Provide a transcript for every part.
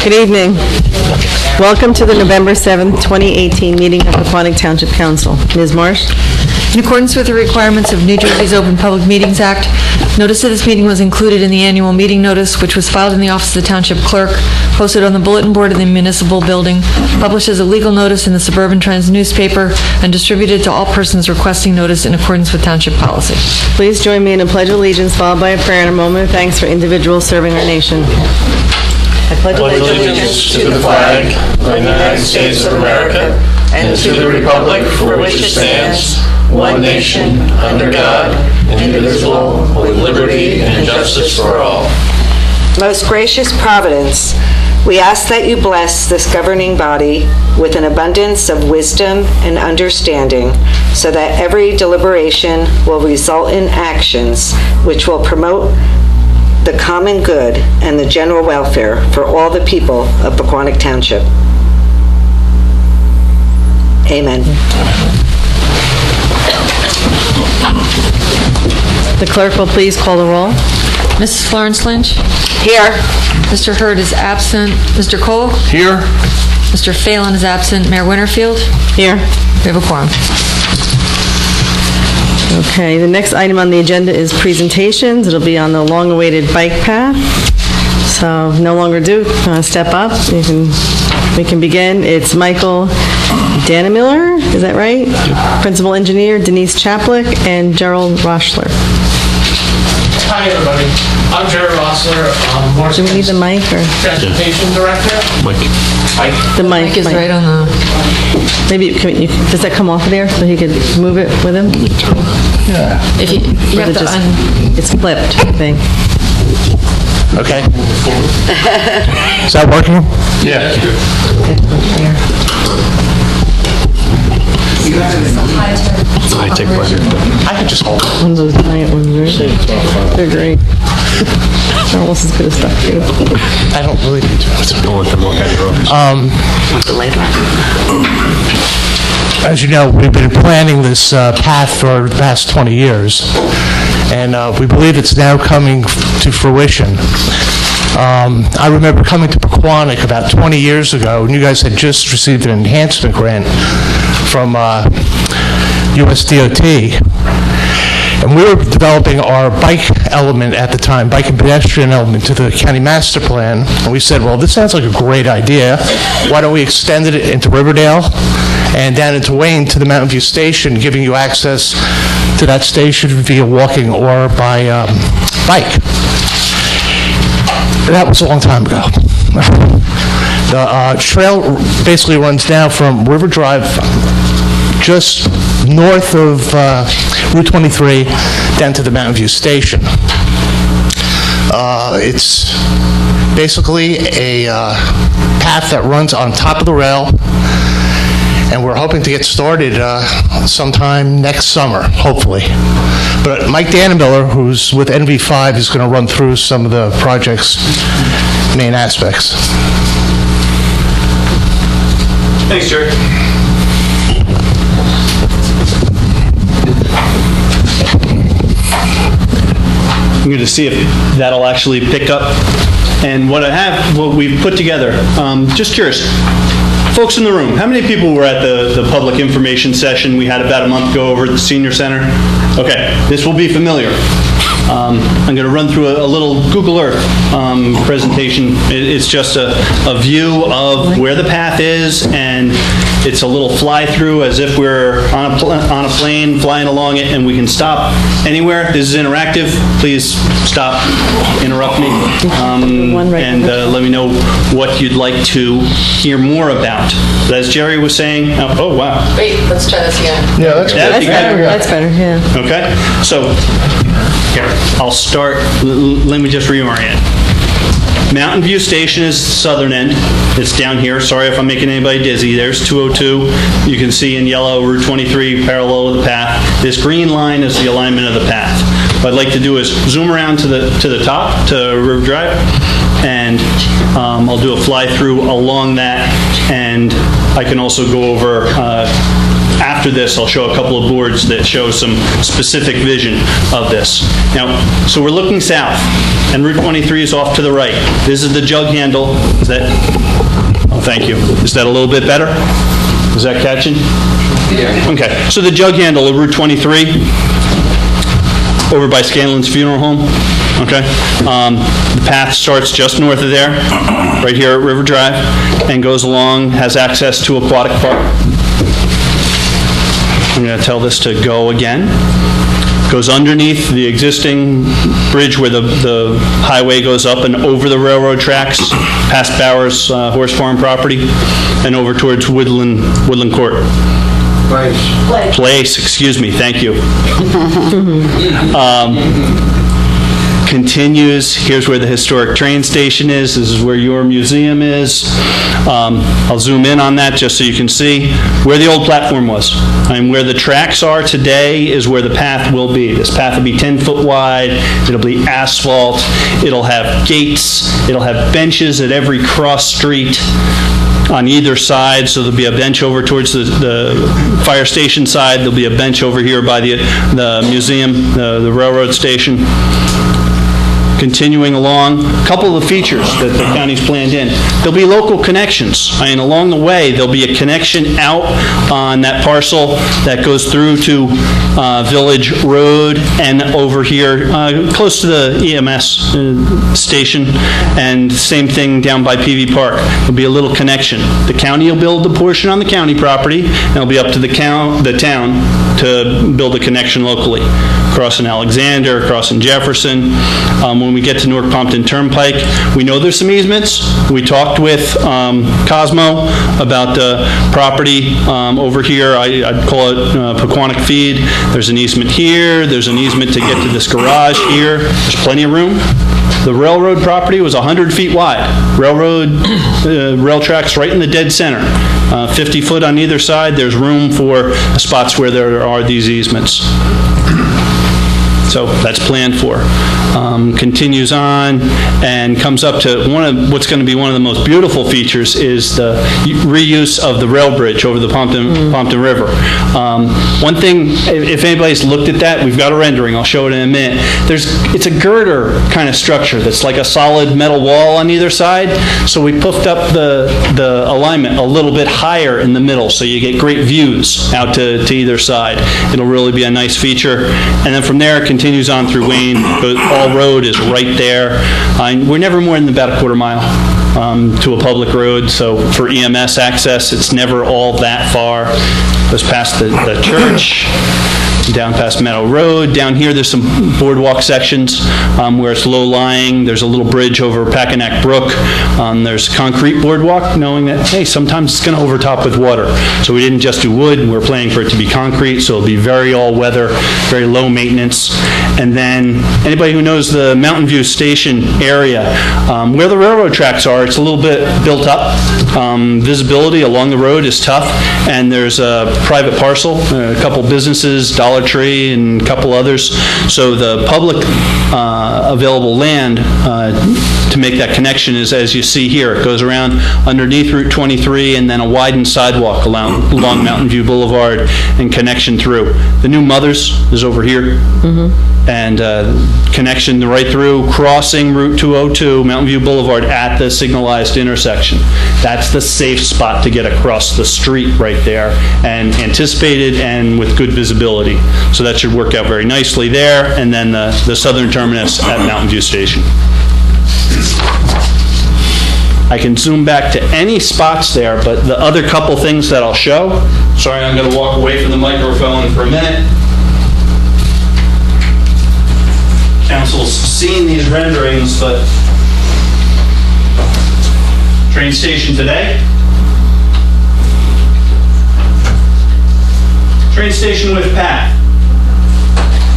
Good evening. Welcome to the November 7th, 2018 meeting of Pequannock Township Council. Ms. Marsh? In accordance with the requirements of New Jersey's Open Public Meetings Act, notice of this meeting was included in the annual meeting notice, which was filed in the office of the Township Clerk, posted on the bulletin board in the municipal building, published as a legal notice in the Suburban Trends newspaper, and distributed to all persons requesting notice in accordance with Township policy. Please join me in a pledge of allegiance, followed by a prayer and a moment of thanks for individuals serving our nation. I pledge allegiance to the flag of the United States of America and to the republic for which it stands, one nation, under God, indivisible, with liberty and justice for all. Most gracious Providence, we ask that you bless this governing body with an abundance of wisdom and understanding, so that every deliberation will result in actions which will promote the common good and the general welfare for all the people of Pequannock Township. Amen. The clerk will please call the roll. Mrs. Florence Lynch? Here. Mr. Hurd is absent. Mr. Cole? Here. Mr. Phelan is absent. Mayor Winterfield? Here. We have a quorum. Okay, the next item on the agenda is presentations. It'll be on the long-awaited bike path. So, no longer ado, step up. We can begin. It's Michael Dannemiller, is that right? Yep. Principal Engineer, Denise Chaplick, and Gerald Roschler. Hi, everybody. I'm Gerald Roschler. Do we need the mic or? Transportation Director. Mike. The mic Mike is right on the... Maybe, does that come off of there so he could move it with him? Yeah. If you have to It's flipped, I think. Okay. Is that working? Yeah. I take pleasure. I can just hold it. One of those giant ones, right? They're great. They're almost as good as stuff, too. I don't really need to. Don't let them look at your As you know, we've been planning this path for the past 20 years, and we believe it's now coming to fruition. I remember coming to Pequannock about 20 years ago, and you guys had just received an enhancement grant from USDOT. And we were developing our bike element at the time, bike and pedestrian element to the county master plan. And we said, well, this sounds like a great idea. Why don't we extend it into Riverdale and down into Wayne to the Mountain View Station, giving you access to that station via walking or by bike. That was a long time ago. The trail basically runs down from River Drive, just north of Route 23, down to the Mountain View Station. It's basically a path that runs on top of the rail, and we're hoping to get started sometime next summer, hopefully. But Mike Dannemiller, who's with NV5, is going to run through some of the project's main aspects. Thanks, Jerry. I'm going to see if that'll actually pick up. And what we've put together, just curious, folks in the room, how many people were at the public information session we had about a month ago over at the Senior Center? Okay, this will be familiar. I'm going to run through a little Google Earth presentation. It's just a view of where the path is, and it's a little fly-through as if we're on a plane flying along it, and we can stop anywhere. This is interactive. Please stop, interrupt me, and let me know what you'd like to hear more about. But as Jerry was saying, oh wow. Wait, let's try this again. Yeah, that's better. That's better, yeah. Okay, so here, I'll start. Let me just reorient. Mountain View Station is the southern end. It's down here. Sorry if I'm making anybody dizzy. There's 202. You can see in yellow Route 23 parallel with the path. This green line is the alignment of the path. What I'd like to do is zoom around to the top, to River Drive, and I'll do a fly through along that, and I can also go over after this, I'll show a couple of boards that show some specific vision of this. Now, so we're looking south, and Route 23 is off to the right. This is the jug handle. Is that, oh, thank you. Is that a little bit better? Is that catching? Yeah. Okay, so the jug handle of Route 23, over by Scanlon's Funeral Home, okay? The path starts just north of there, right here at River Drive, and goes along, has access to Aquatic Park. I'm going to tell this to go again. Goes underneath the existing bridge where the highway goes up and over the railroad tracks, past Bowers Horse Farm property, and over towards Woodland Court. Place, excuse me, thank you. Continues, here's where the historic train station is, this is where your museum is. I'll zoom in on that just so you can see where the old platform was. And where the tracks are today is where the path will be. This path will be 10 foot wide, it'll be asphalt, it'll have gates, it'll have benches at every cross street on either side, so there'll be a bench over towards the fire station side, there'll be a bench over here by the museum, the railroad station. Continuing along, a couple of the features that the county's planned in. There'll be local connections. I mean, along the way, there'll be a connection out on that parcel that goes through to Village Road and over here, close to the EMS station, and same thing down by PV Park. There'll be a little connection. The county will build the portion on the county property, and it'll be up to the town to build a connection locally. Crossing Alexander, crossing Jefferson. When we get to Newark Pompton Turnpike, we know there's some easements. We talked with Cosmo about the property over here. I'd call it Pequannock Feed. There's an easement here. There's an easement to get to this garage here. There's plenty of room. The railroad property was 100 feet wide. Rail tracks right in the dead center. 50 foot on either side. There's room for spots where there are these easements. So that's planned for. Continues on and comes up to what's going to be one of the most beautiful features is the reuse of the rail bridge over the Pompton River. One thing, if anybody's looked at that, we've got a rendering, I'll show it in a minute. It's a girder kind of structure that's like a solid metal wall on either side, so we puffed up the alignment a little bit higher in the middle so you get great views out to either side. It'll really be a nice feature. And then from there it continues on through Wayne. All road is right there. We're never more than about a quarter mile to a public road, so for EMS access, it's never all that far. Goes past the church, down past Meadow Road. Down here, there's some boardwalk sections where it's low-lying. There's a little bridge over Pequannock Brook. There's concrete boardwalk, knowing that, hey, sometimes it's going to overtop with water. So we didn't just do wood, and we're planning for it to be concrete, so it'll be very all-weather, very low maintenance. And then anybody who knows the Mountain View Station area, where the railroad tracks are, it's a little bit built up. Visibility along the road is tough, and there's a private parcel, a couple businesses, Dollar Tree, and a couple others. So the public available land to make that connection is, as you see here, it goes around underneath Route 23 and then a widened sidewalk along Mountain View Boulevard and connection through. The new Mothers is over here. And connection right through, crossing Route 202, Mountain View Boulevard at the signalized intersection. That's the safe spot to get across the street right there, and anticipated and with good visibility. So that should work out very nicely there, and then the southern terminus at Mountain View Station. I can zoom back to any spots there, but the other couple things that I'll show, sorry, I'm going to walk away from the microphone for a minute. Council's seen these renderings, but train station today. Train station with path.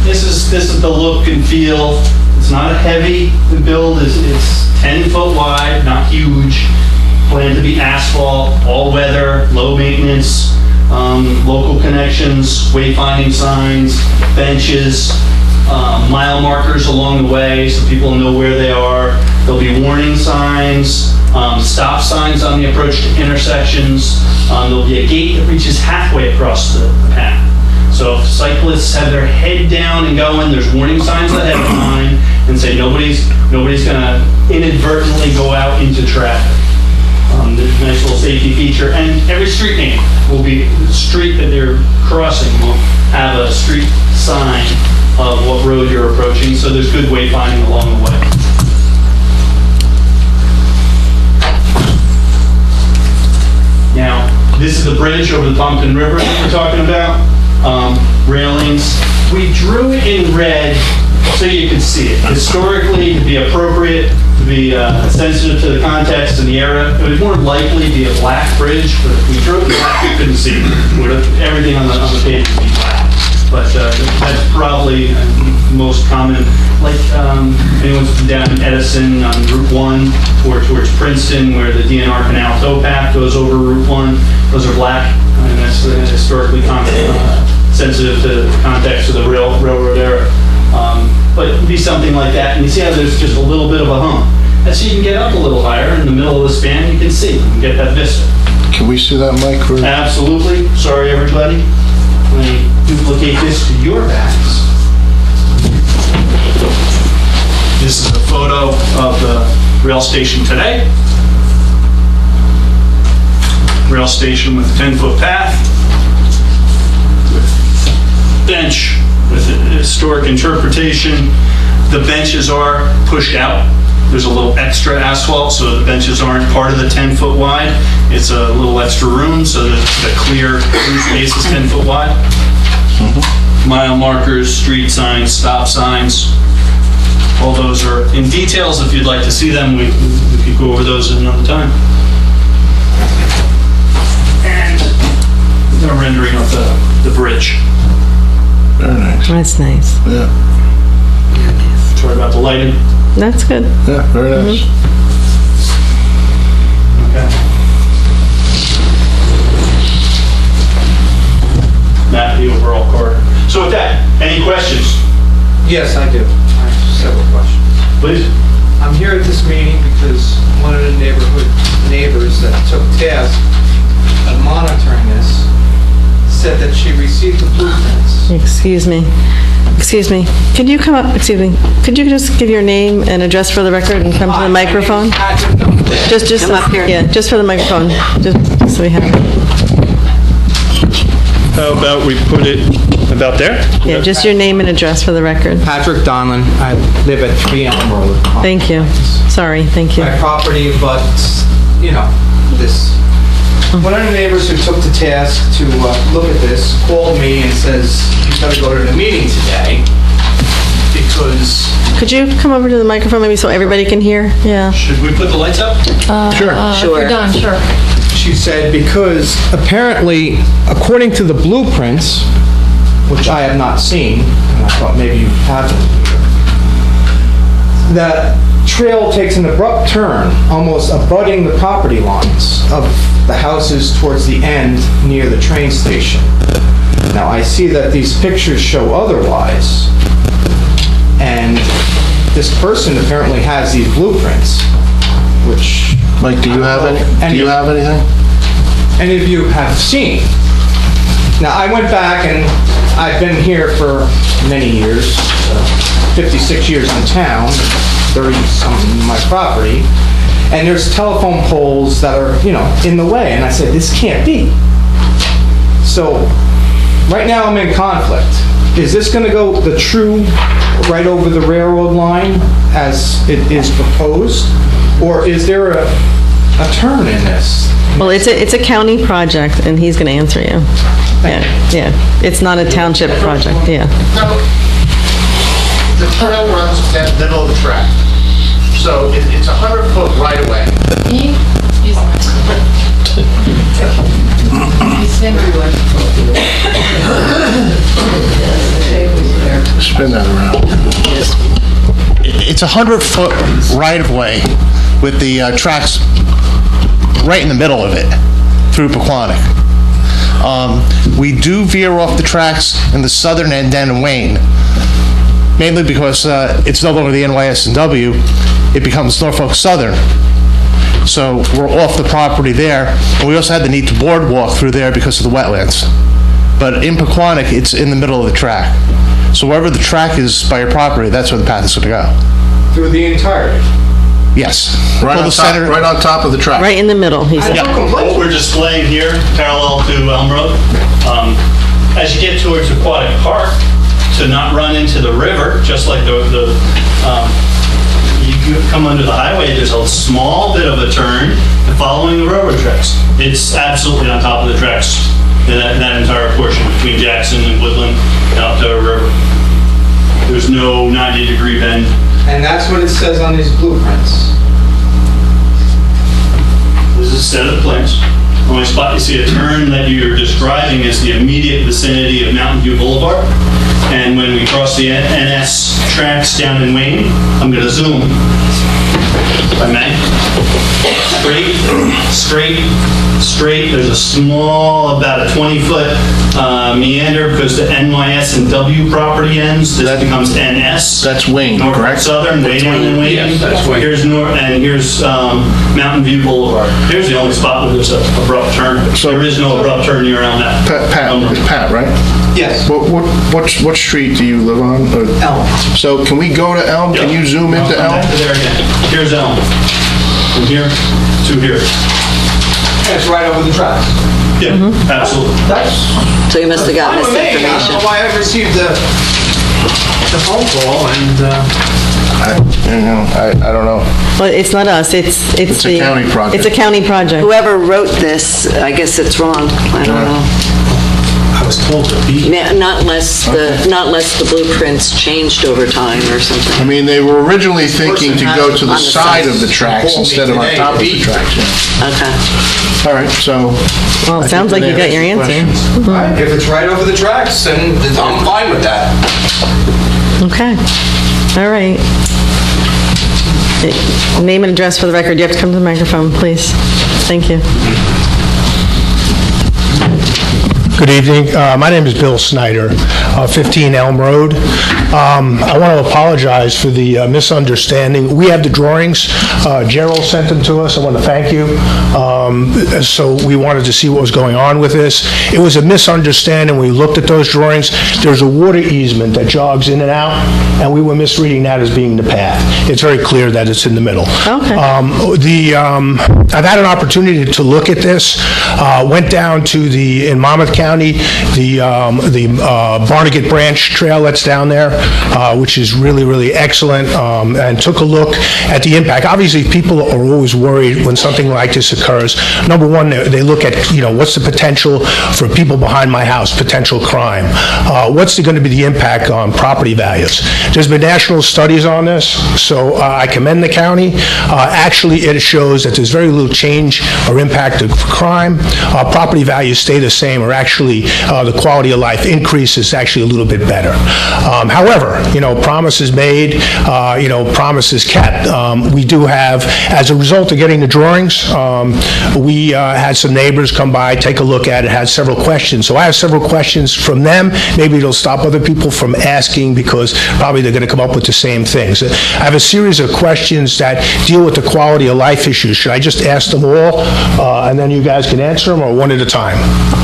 This is the look and feel. It's not a heavy build. It's 10 foot wide, not huge. Planned to be asphalt, all weather, low maintenance, local connections, wayfinding signs, benches. mile markers along the way so people know where they are. There'll be warning signs, stop signs on the approach to intersections. There'll be a gate that reaches halfway across the path. So if cyclists have their head down and going, there's warning signs ahead of time and say nobody's going to inadvertently go out into traffic. There's a nice little safety feature, and every street name will be, the street that they're crossing will have a street sign of what road you're approaching, so there's good wayfinding along the way. Now, this is the bridge over the Pompton River that we're talking about. Railings. We drew it in red so you could see it. Historically, to be appropriate, to be sensitive to the context and the era, it would more likely be a black bridge, but if we drew it in black, you couldn't see it. Everything on the page would be black. But that's probably most common. Like anyone's been down in Edison on Route 1 towards Princeton, where the DNR Canal towpath goes over Route 1. Those are black, and that's historically sensitive to the context of the railroad era. But it'd be something like that, and you see how there's just a little bit of a hump. As you can get up a little higher in the middle of the span, you can see, you can get that vista. Can we see that, Mike? Absolutely. Sorry, everybody. Let me duplicate this to your backs. This is a photo of the rail station today. Rail station with a 10-foot path, with bench, with historic interpretation. The benches are pushed out. There's a little extra asphalt, so the benches aren't part of the 10-foot wide. It's a little extra room, so that the clear roof base is 10 foot wide. Mile markers, street signs, stop signs. All those are in details. If you'd like to see them, we could go over those at another time. And a rendering of the bridge. Very nice. That's nice. Yeah. Sorry about the lighting. That's good. Yeah, very nice. Okay. Map the overall corridor. So with that, any questions? Yes, I do. I have several questions. Please. I'm here at this meeting because one of the neighborhood neighbors that took task of monitoring this said that she received the blueprints. Excuse me. Could you come up, excuse me, could you just give your name and address for the record and come to the microphone? Just Come up here. Yeah, just for the microphone, just so we have it. How about we put it about there? Yeah, just your name and address for the record. Patrick Donlin. I live at 3 Elm Road. Thank you. Sorry, thank you. My property, but, this. One of the neighbors who took the task to look at this called me and says, he's got to go to the meeting today because... Could you come over to the microphone maybe so everybody can hear? Yeah. Should we put the lights up? If you're done, sure. She said because apparently, according to the blueprints, which I have not seen, and I thought maybe you have them, that trail takes an abrupt turn, almost abutting the property lines of the houses towards the end near the train station. Now, I see that these pictures show otherwise, and this person apparently has these blueprints, which... Mike, do you have anything? Any of you have seen. Now, I went back and I've been here for many years, 56 years in town, 30-some in my property, and there's telephone poles that are, in the way, and I said, this can't be. So, right now I'm in conflict. Is this going to go the true right over the railroad line as it is proposed, or is there a turn in this? Well, it's a county project, and he's going to answer you. Yeah. It's not a township project, yeah. No, the trail runs down the middle of the track. So it's 100-foot right away. Spin that around. It's 100-foot right of way with the tracks right in the middle of it through Pequannock. We do veer off the tracks in the southern end down in Wayne. mainly because it's no longer the NYS&W, it becomes Norfolk Southern. So we're off the property there, and we also had the need to boardwalk through there because of the wetlands. But in Pequannock, it's in the middle of the track. So wherever the track is by your property, that's where the path is going to go. Through the entirety. Yes. Right Pull on the top, center- right on top of the track. Right in the middle, he said. What we're displaying here, parallel to Elm Road, as you get towards Aquatic Park, to not run into the river, just like you come under the highway, there's a small bit of a turn following the railroad tracks. It's absolutely on top of the tracks, that entire portion between Jackson and Woodland and out to the river. There's no 90-degree bend. And that's what it says on these blueprints. This is a set of plans. Only spot you see a turn that you're describing is the immediate vicinity of Mountain View Boulevard. And when we cross the NS tracks down in Wayne, I'm going to zoom, if I may. Straight. There's a small, about a 20-foot meander because the NYS and W property ends. This becomes NS. That's Wayne, Norfolk correct? Southern, Wayne and Wayne. Yes, that's Wayne. Here's Mountain View Boulevard. Here's the only spot where there's an abrupt turn. There is no abrupt turn near around that. Pat, right? Yes. What street do you live on? Elm. So can we go to Elm? Can you zoom into I'll come Elm? back to there again. Here's Elm. From here to here. And it's right over the tracks. Yeah, absolutely. So you must have gotten this I don't information. know why I received the phone call and, I don't know. Well, it's not us, it's It's a county project. It's a county project. Whoever wrote this, I guess it's wrong. I don't know. I was told to be. Not unless the blueprints changed over time or something. I mean, they were originally thinking to go to the On the side side. of the tracks instead of on top of the tracks. Yeah. Okay. All right, so. Well, it sounds like you got your answer. if it's right over the tracks, then I'm fine with that. Okay, all right. Name and address for the record. You have to come to the microphone, please. Thank you. Good evening. My name is Bill Snyder, 15 Elm Road. I want to apologize for the misunderstanding. We have the drawings. Gerald sent them to us. I want to thank you. So we wanted to see what was going on with this. It was a misunderstanding. We looked at those drawings. There's a water easement that jogs in and out, and we were misreading that as being the path. It's very clear that it's in the middle. Okay. I've had an opportunity to look at this. Went down to in Monmouth County, the Barnegat Branch Trail that's down there, which is really, really excellent, and took a look at the impact. Obviously, people are always worried when something like this occurs. Number one, they look at, what's the potential for people behind my house, potential crime? What's going to be the impact on property values? There's been national studies on this, so I commend the county. Actually, it shows that there's very little change or impact of crime. Property values stay the same, or actually the quality of life increases actually a little bit better. However, promises made, promises kept. We do have, as a result of getting the drawings, we had some neighbors come by, take a look at it, had several questions. So I have several questions from them. Maybe it'll stop other people from asking because probably they're going to come up with the same things. I have a series of questions that deal with the quality of life issues. Should I just ask them all and then you guys can answer them, or one at a time?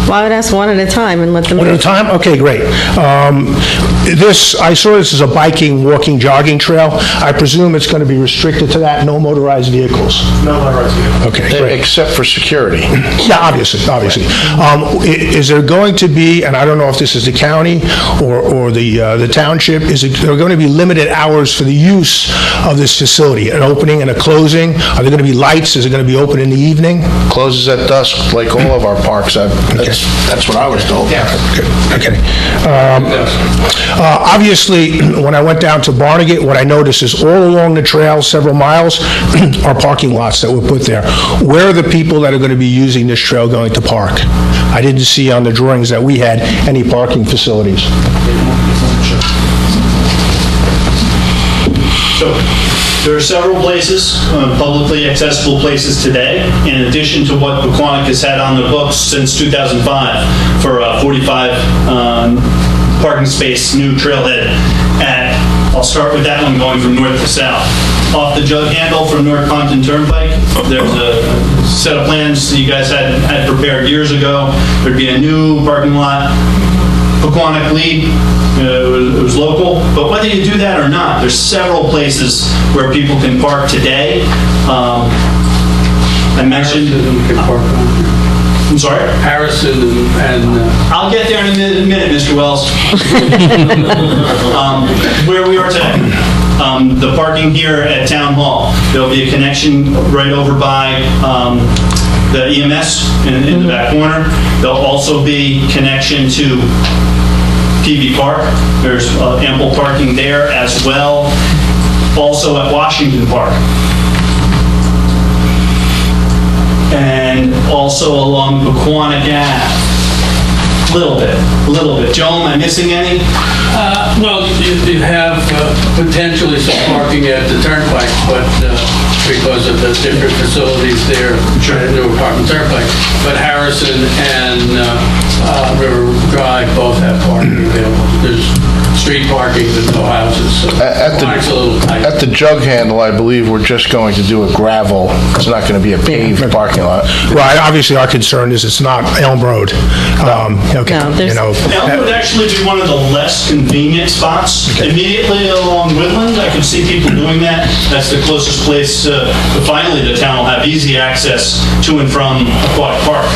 Well, I would ask one at a time and let them... One at a time? Okay, great. I saw this as a biking, walking, jogging trail. I presume it's going to be restricted to that, no motorized vehicles? No motorized vehicle. Okay, great. Except for security. Yeah, obviously. Is there going to be, and I don't know if this is the county or the township, there going to be limited hours for the use of this facility, an opening and a closing? Are there going to be lights? Is it going to be open in the evening? Closes at dusk, like all of our parks. That's what I was told. Yeah. Okay. Obviously, when I went down to Barnegat, what I noticed is all along the trail, several miles, are parking lots that were put there. Where are the people that are going to be using this trail going to park? I didn't see on the drawings that we had any parking facilities. So there are several places, publicly accessible places today, in addition to what Pequannock has had on the books since 2005 for a 45 parking space new trailhead at I'll start with that one going from north to south. Off the jug handle from North Compton Turnpike, there's a set of plans that you guys had prepared years ago. There'd be a new parking lot, Pequannock lead. It was local, but whether you do that or not, there's several places where people can park today. I mentioned... I'm sorry? Harrison and I'll get there in a minute, Mr. Wells. Where we are today, the parking here at Town Hall, there'll be a connection right over by the EMS in the back corner. There'll also be connection to PV Park. There's ample parking there as well. Also at Washington Park. And also along Pequannock Ave. A little bit. Joe, am I missing any? well, you have potentially some parking at the Turnpike, but because of the different facilities there, Newark Park and Turnpike. But Harrison and River Drive both have parking available. There's street parking with no houses, so Pequannock's a little tight. At the jug handle, I believe we're just going to do a gravel. It's not going to be a paved parking lot. Well, obviously, our concern is it's not Elm Road. Okay, No, there's- That would actually be one of the less convenient spots. Immediately along Woodland, I could see people doing that. That's the closest place, finally, the town will have easy access to and from Aquatic Park.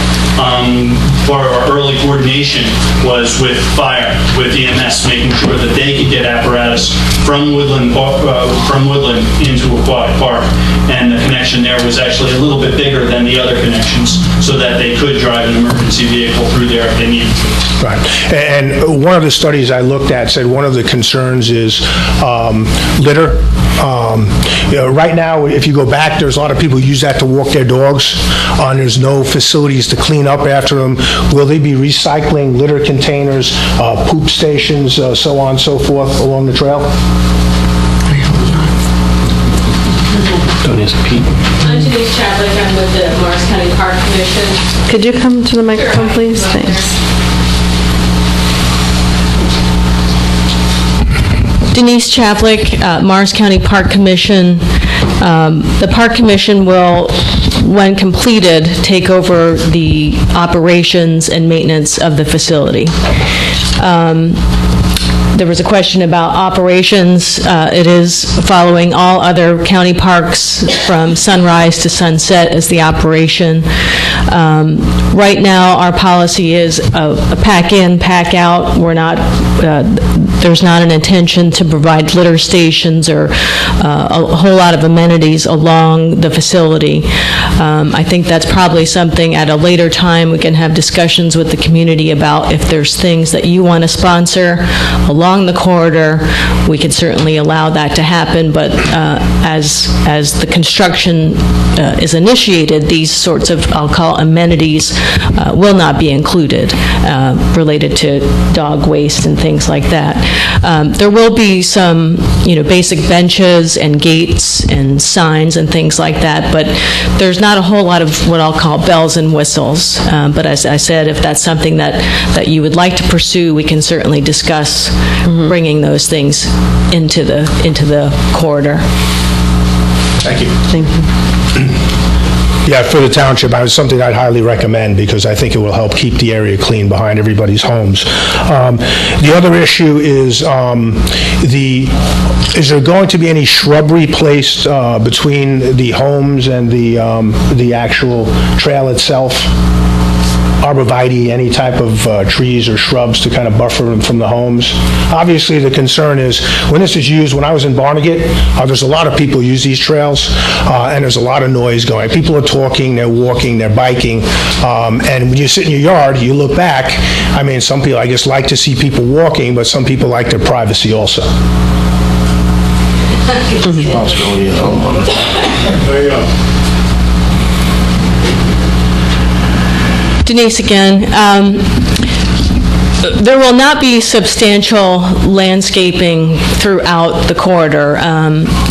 Part of our early coordination was with fire, with EMS, making sure that they could get apparatus from Woodland into Aquatic Park. And the connection there was actually a little bit bigger than the other connections, so that they could drive an emergency vehicle through there if they needed to. Right. And one of the studies I looked at said one of the concerns is litter. Right now, if you go back, there's a lot of people who use that to walk their dogs, and there's no facilities to clean up after them. Will they be recycling litter containers, poop stations, so on and so forth along the trail? I'm Denise Chaplik. I'm with the Morris County Park Commission. Could you come to the microphone, please? Thanks. Denise Chaplik, Morris County Park Commission. The Park Commission will, when completed, take over the operations and maintenance of the facility. There was a question about operations. It is following all other county parks from sunrise to sunset as the operation. Right now, our policy is a pack in, pack out. We're not, there's not an intention to provide litter stations or a whole lot of amenities along the facility. I think that's probably something at a later time we can have discussions with the community about. If there's things that you want to sponsor along the corridor, we could certainly allow that to happen, but as the construction is initiated, these sorts of, I'll call amenities, will not be included related to dog waste and things like that. There will be some, basic benches and gates and signs and things like that, but there's not a whole lot of what I'll call bells and whistles. But as I said, if that's something that you would like to pursue, we can certainly discuss bringing those things into the corridor. Thank you. Thank you. Yeah, for the township, it's something I'd highly recommend because I think it will help keep the area clean behind everybody's homes. The other issue is is there going to be any shrubbery placed between the homes and the actual trail itself? Arborvitae, any type of trees or shrubs to kind of buffer them from the homes. Obviously, the concern is when this is used, when I was in Barnegat, there's a lot of people who use these trails, and there's a lot of noise going. People are talking, they're walking, they're biking, and when you sit in your yard, you look back, some people, I guess, like to see people walking, but some people like their privacy also. Responsibility of the homeowner. There you go. Denise again. There will not be substantial landscaping throughout the corridor.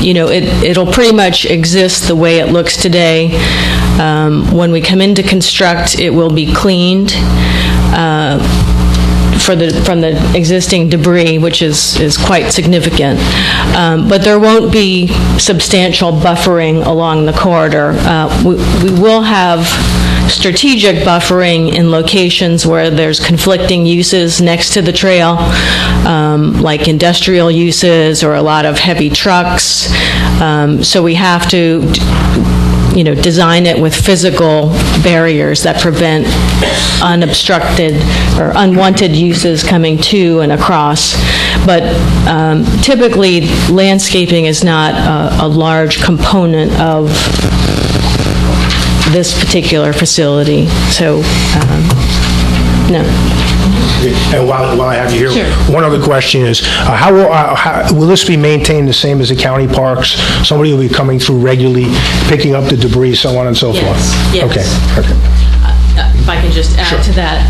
It'll pretty much exist the way it looks today. When we come in to construct, it will be cleaned. from the existing debris, which is quite significant. But there won't be substantial buffering along the corridor. We will have strategic buffering in locations where there's conflicting uses next to the trail, like industrial uses or a lot of heavy trucks. So we have to design it with physical barriers that prevent unobstructed or unwanted uses coming to and across. But typically, landscaping is not a large component of this particular facility. So, no. And while I have you here, Sure. one other question is, how will this be maintained the same as the county parks? Somebody will be coming through regularly, picking up the debris, so on and so forth? Yes. Okay. If I can just add to that.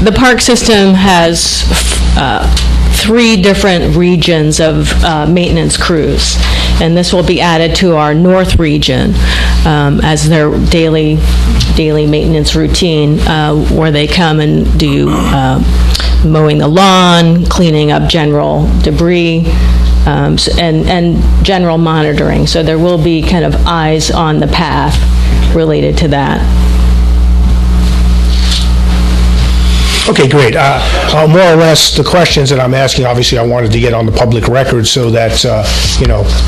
The park system has 3 different regions of maintenance crews, and this will be added to our north region as their daily maintenance routine, where they come and do mowing the lawn, cleaning up general debris, and general monitoring. So there will be kind of eyes on the path related to that. Okay, great. More or less, the questions that I'm asking, obviously, I wanted to get on the public record so that,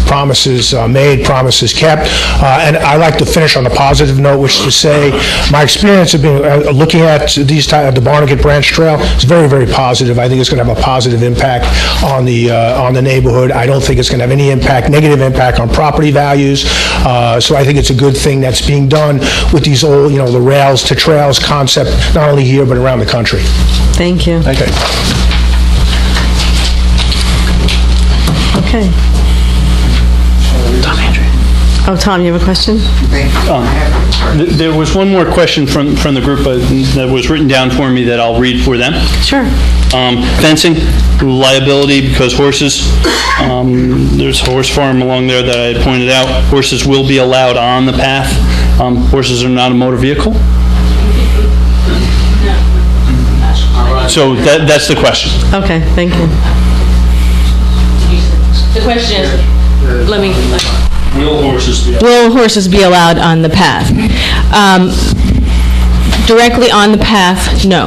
promises made, promises kept. And I like to finish on a positive note, which is to say, my experience of being looking at the Barnegat Branch Trail is very, very positive. I think it's going to have a positive impact on the neighborhood. I don't think it's going to have any negative impact on property values. So I think it's a good thing that's being done with these old, the rails to trails concept, not only here, but around the country. Thank you. Okay. Okay. Oh, Tom, you have a question? There was one more question from the group that was written down for me that I'll read for them. Sure. Fencing, liability because horses, there's a horse farm along there that I had pointed out. Horses will be allowed on the path. Horses are not a motor vehicle. So that's the question. Okay, thank you. The question is, Will horses be allowed? will horses be allowed on the path? Directly on the path, no.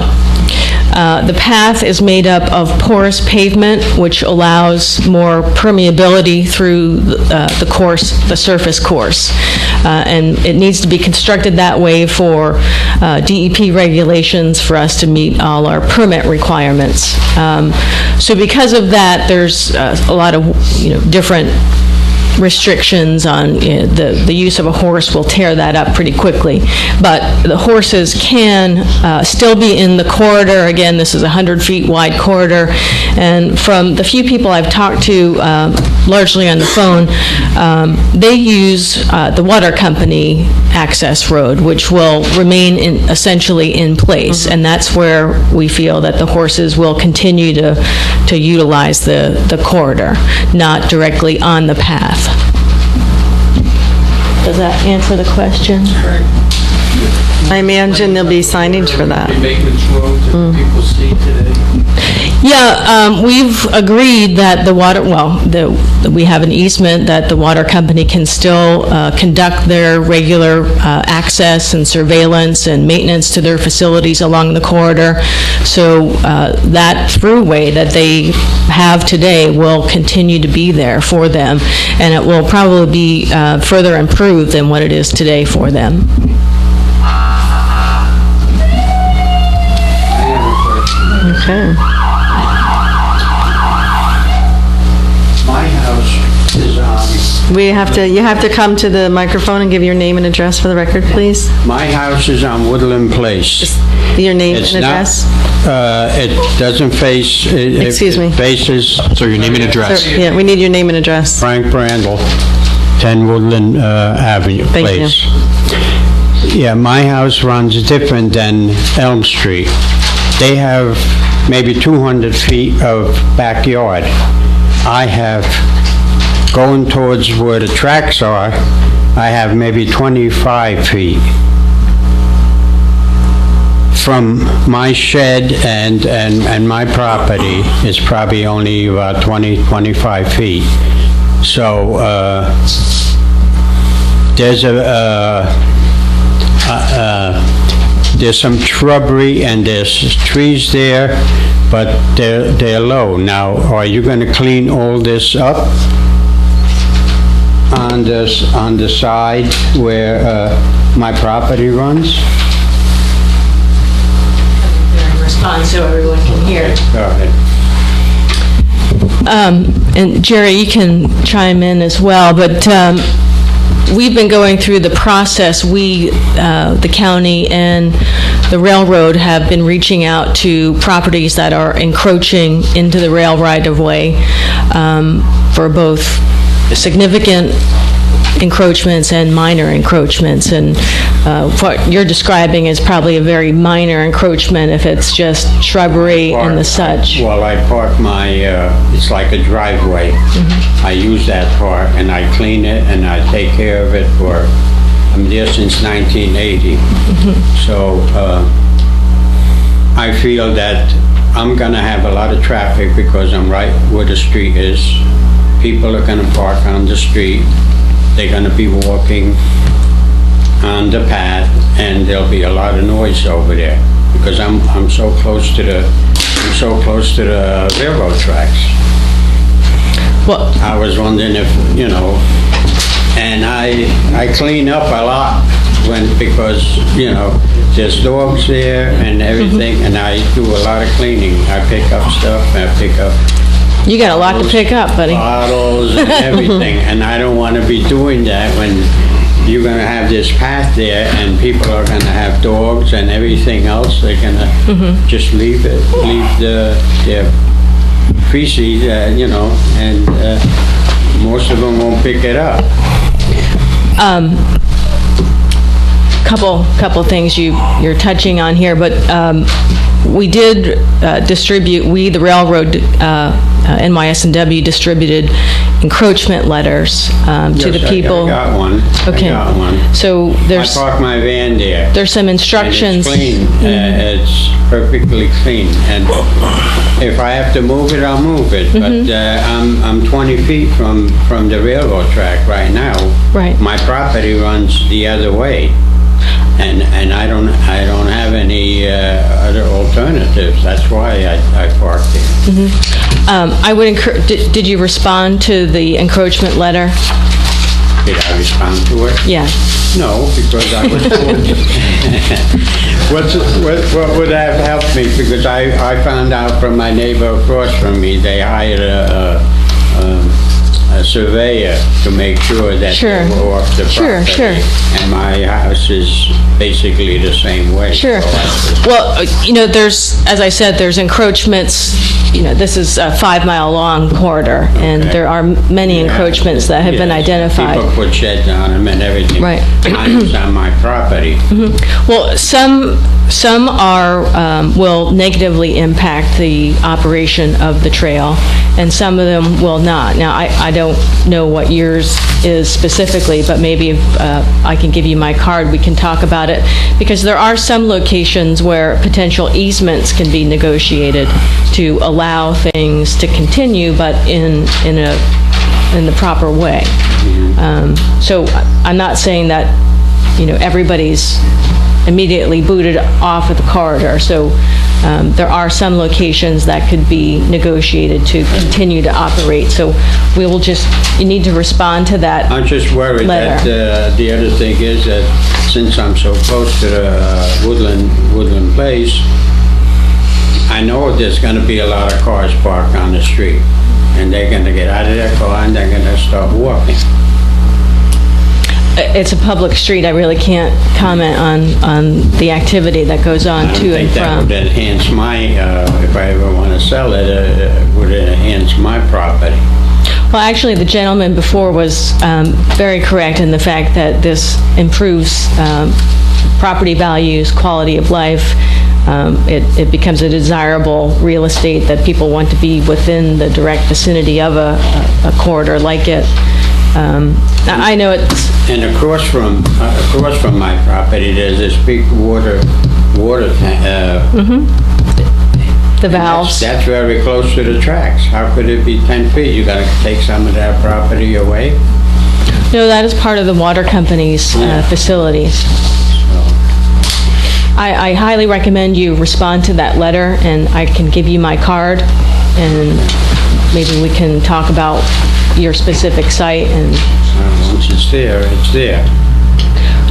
The path is made up of porous pavement, which allows more permeability through the surface course. And it needs to be constructed that way for DEP regulations for us to meet all our permit requirements. So because of that, there's a lot of different restrictions on the use of a horse will tear that up pretty quickly. But the horses can still be in the corridor. Again, this is a 100 feet wide corridor. And from the few people I've talked to, largely on the phone, they use the water company access road, which will remain essentially in place. And that's where we feel that the horses will continue to utilize the corridor, not directly on the path. Does that answer the question? I imagine there'll be signage for that. Maintenance road that people see today. Yeah, we've agreed that we have an easement that the water company can still conduct their regular access and surveillance and maintenance to their facilities along the corridor. So that throughway that they have today will continue to be there for them, and it will probably be further improved than what it is today for them. Okay. My house is on... You have to come to the microphone and give your name and address for the record, please. My house is on Woodland Place. Just your name and address. It doesn't face... Excuse me. It faces... So your name and address. Sir, yeah, we need your name and address. Frank Brandel, 10 Woodland Avenue Thank Place. you. Yeah, my house runs different than Elm Street. They have maybe 200 feet of backyard. I have, going towards where the tracks are, I have maybe 25 feet. from my shed and my property is probably only about 20, 25 feet. So there's some shrubbery and there's trees there, but they're low. Now, are you going to clean all this up on the side where my property runs? Respond so everyone can hear. Go ahead. And Jerry, you can chime in as well, but we've been going through the process. We, the county and the railroad, have been reaching out to properties that are encroaching into the rail right-of-way for both significant encroachments and minor encroachments. And what you're describing is probably a very minor encroachment if it's just shrubbery and the such. Well, I park my, it's like a driveway. I use that part and I clean it and I take care of it for, I'm there since 1980. So I feel that I'm gonna have a lot of traffic because I'm right where the street is. People are gonna park on the street. They're gonna be walking on the path, and there'll be a lot of noise over there because I'm so close to the railroad tracks. Well, I was wondering if, you know, and I clean up a lot because, you know, there's dogs there and everything, and I do a lot of cleaning. I pick up stuff, you got a lot to pick up, buddy. Bottles and everything, and I don't want to be doing that when you're going to have this path there and people are going to have dogs and everything else. They're going to just leave their feces, you know, and most of them won't pick it up. Couple things you're touching on here, but we did distribute, the railroad, NYS&W distributed encroachment letters to the people. I got one. Okay. I got one. So I park my van there. There's some instructions. And it's clean. It's perfectly clean. And if I have to move it, I'll move it. But I'm 20 feet from the railroad track right now. Right. My property runs the other way. And I don't have any other alternatives. That's why I parked there. I would encourage. Did you respond to the encroachment letter? Did I respond to it? Yeah. No, because I was what would have helped me? Because I found out from my neighbor across from me, they hired a surveyor to make sure that they were off the property. Sure. And my house is basically the same way. Sure. So well, you know, as I said, there's encroachments. You know, this is a 5-mile long corridor, and there are many encroachments that have been identified. People put sheds on them and everything. Right. On my property. Well, some are will negatively impact the operation of the trail, and some of them will not. Now, I don't know what yours is specifically, but maybe if I can give you my card, we can talk about it, because there are some locations where potential easements can be negotiated to allow things to continue, but in the proper way. So I'm not saying that, you know, everybody's immediately booted off of the corridor. So there are some locations that could be negotiated to continue to operate. So we will you need to respond to that letter. I'm just worried that the other thing is that since I'm so close to the Woodland Place, I know there's going to be a lot of cars parked on the street, and they're going to get out of their car and they're going to start walking. It's a public street. I really can't comment on the activity that goes on to and that from. would enhance my, if I ever want to sell it, would enhance my property. Well, actually, the gentleman before was very correct in the fact that this improves property values, quality of life. It becomes a desirable real estate that people want to be within the direct vicinity of a corridor like it. I know it's... And across from my property, there's this big water water The valves. That's very close to the tracks. How could it be 10 feet? You gotta take some of that property away? No, that is part of the water company's facilities. I highly recommend you respond to that letter, and I can give you my card, and maybe we can talk about your specific site and... Once it's there, it's there.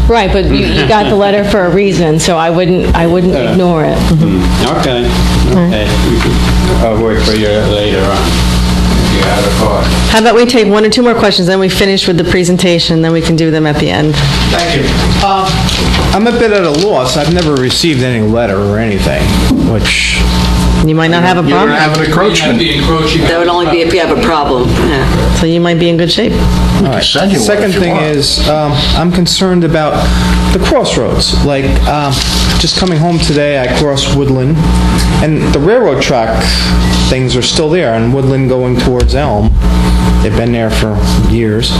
Right, but you got the letter for a reason, so I wouldn't ignore it. Okay. I'll wait for you later on. You have a card. How about we take one or two more questions, then we finish with the presentation, then we can do them at the end. Thank you. I'm a bit at a loss. I've never received any letter or anything, which... You might not have a problem. have an encroachment. That would only be if you have a problem. Yeah. So you might be in good shape. All right. Second thing is, I'm concerned about the crossroads. Like, just coming home today, I crossed Woodland, and the railroad track things are still there, and Woodland going towards Elm. They've been there for years.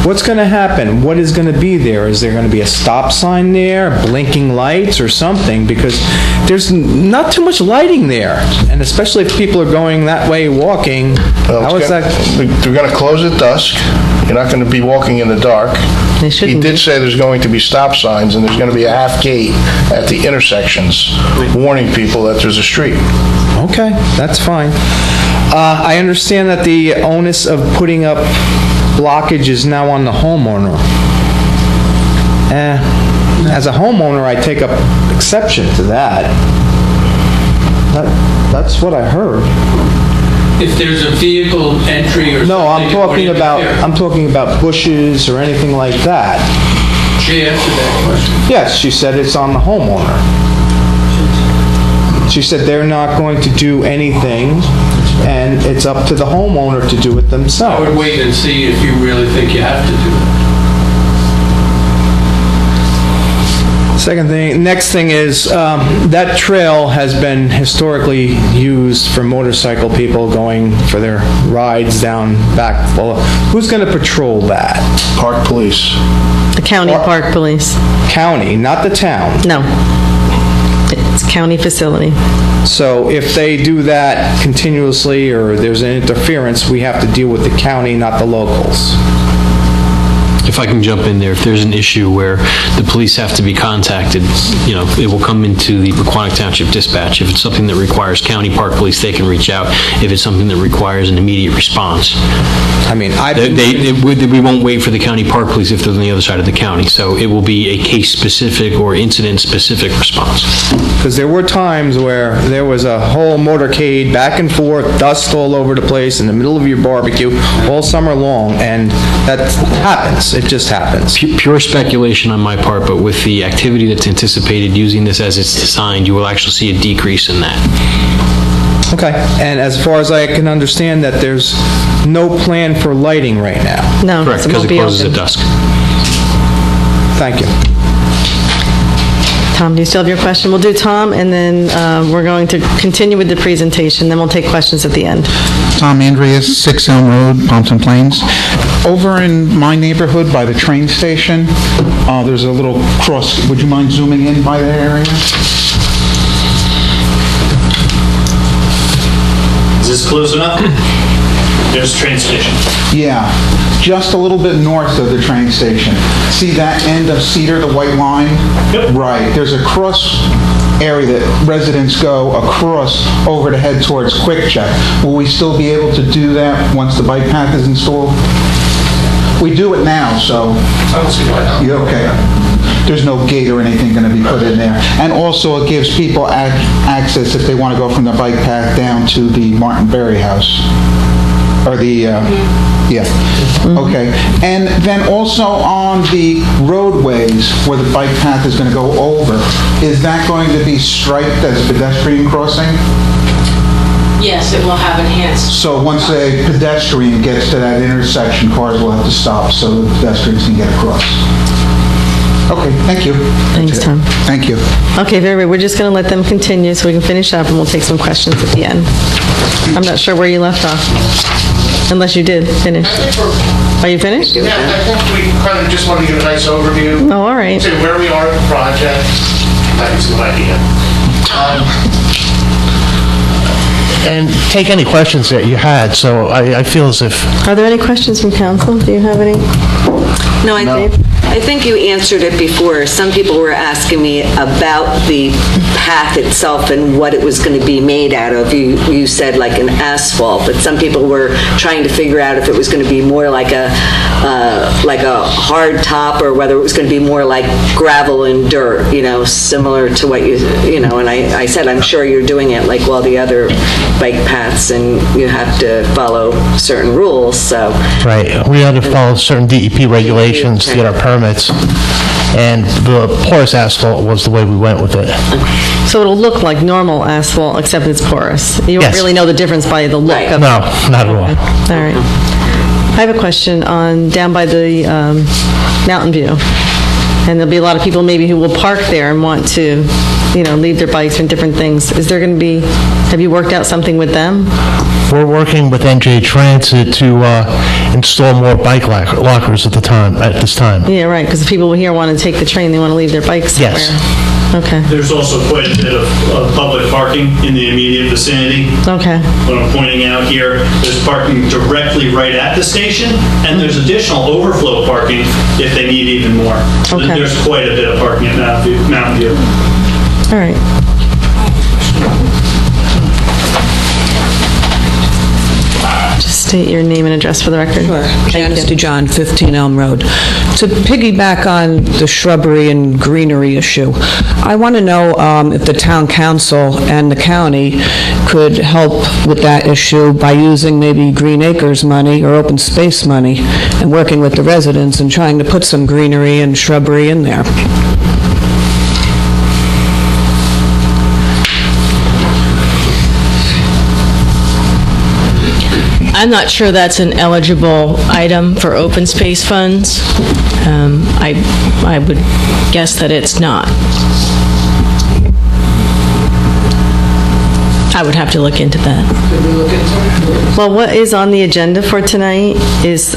What's going to happen? What is going to be there? Is there going to be a stop sign there, blinking lights or something? Because there's not too much lighting there, and especially if people are going that way walking, how is that? They're going to close at dusk. You're not going to be walking in the dark. They shouldn't. He did say there's going to be stop signs, and there's going to be a half gate at the intersections warning people that there's a street. Okay, that's fine. I understand that the onus of putting up blockage is now on the homeowner. As a homeowner, I take up exception to that. That's what I heard. If there's a vehicle entry or something... No, I'm talking about bushes or anything like that. She answered that question. Yes, she said it's on the homeowner. She said they're not going to do anything, and it's up to the homeowner to do it themselves. I would wait and see if you really think you have to do it. Next thing is, that trail has been historically used for motorcycle people going for their rides down back. Well, who's going to patrol that? Park police. The county park police. County, not the town. No. It's county facility. So if they do that continuously or there's an interference, we have to deal with the county, not the locals. If I can jump in there, if there's an issue where the police have to be contacted, it will come into the Pequannock Township dispatch. If it's something that requires county park police, they can reach out. If it's something that requires an immediate response, I mean, we won't wait for the county park police if they're on the other side of the county. So it will be a case-specific or incident-specific response. Because there were times where there was a whole motorcade back and forth, dust all over the place in the middle of your barbecue all summer long, and that happens. It just happens. Pure speculation on my part, but with the activity that's anticipated using this as it's designed, you will actually see a decrease in that. Okay, and as far as I can understand, that there's no plan for lighting right now. No, correct, because it closes at dusk. Thank you. Tom, do you still have your question? We'll do Tom, and then we're going to continue with the presentation, then we'll take questions at the end. Tom Andreas, 6 Elm Road, Pompton Plains. Over in my neighborhood by the train station, there's a little cross. Would you mind zooming in by that area? Is this close enough? There's a train station. Yeah, just a little bit north of the train station. See that end of Cedar, the white line? Yep. Right, there's a cross area that residents go across over to head towards Quick Check. Will we still be able to do that once the bike path is installed? We do it now, so... I don't see why not. Yeah, okay. There's no gate or anything going to be put in there. And also it gives people access if they want to go from the bike path down to the Martin Berry house. Or the, yeah. Okay. And then also on the roadways where the bike path is going to go over, is that going to be striped as a pedestrian crossing? Yes, it will have enhanced. So once a pedestrian gets to that intersection, cars will have to stop so the pedestrians can get across. Okay, thank you. Thanks, Tom. Thank you. Okay, very good. We're just going to let them continue so we can finish up, and we'll take some questions at the end. I'm not sure where you left off, unless you did finish. Are you finished? Yeah, I think we kind of just want to give a nice overview. Oh, all right. To where we are in the project. I think it's a good idea. And take any questions that you had, so I feel as if... Are there any questions from council? Do you have any? No, I think you answered it before. Some people were asking me about the path itself and what it was going to be made out of. You said like an asphalt, but some people were trying to figure out if it was going to be more like a hard top or whether it was going to be more like gravel and dirt, similar to what and I said, I'm sure you're doing it like all the other bike paths and you have to follow certain rules, so. Right, we had to follow certain DEP regulations to get our permits, and the porous asphalt was the way we went with it. So it'll look like normal asphalt, except it's porous. You won't Yes. really know the difference by the look of it. No, not at all. All right. I have a question down by the Mountain View. And there'll be a lot of people maybe who will park there and want to, leave their bikes and different things. Is there going to be, have you worked out something with them? We're working with NJ Transit to install more bike lockers at this time. Yeah, right, because the people here want to take the train, they want to leave their bikes somewhere. Yes. Okay. There's also quite a bit of public parking in the immediate vicinity. Okay. What I'm pointing out here, there's parking directly right at the station, and there's additional overflow parking if they need even more. So Okay. there's quite a bit of parking at Mountain View. All right. Just state your name and address for the record. Sure. Janice DeJohn, 15 Elm Road. To piggyback on the shrubbery and greenery issue, I want to know if the town council and the county could help with that issue by using maybe Green Acres money or open space money and working with the residents and trying to put some greenery and shrubbery in there. I'm not sure that's an eligible item for open space funds. I would guess that it's not. I would have to look into that. Well, what is on the agenda for tonight is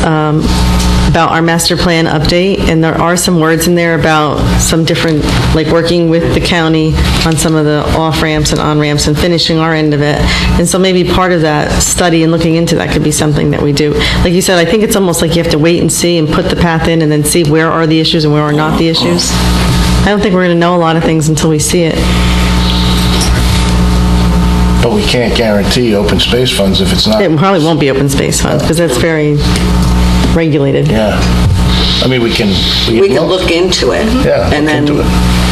about our master plan update, and there are some words in there about some different, like working with the county on some of the off-ramps and on-ramps and finishing our end of it. And so maybe part of that study and looking into that could be something that we do. Like you said, I think it's almost like you have to wait and see and put the path in and then see where are the issues and where are not the issues. I don't think we're going to know a lot of things until we see it. But we can't guarantee open space funds if it's not. It probably won't be open space funds because that's very regulated. Yeah. I mean, we can look into it. Yeah, and look then, into it.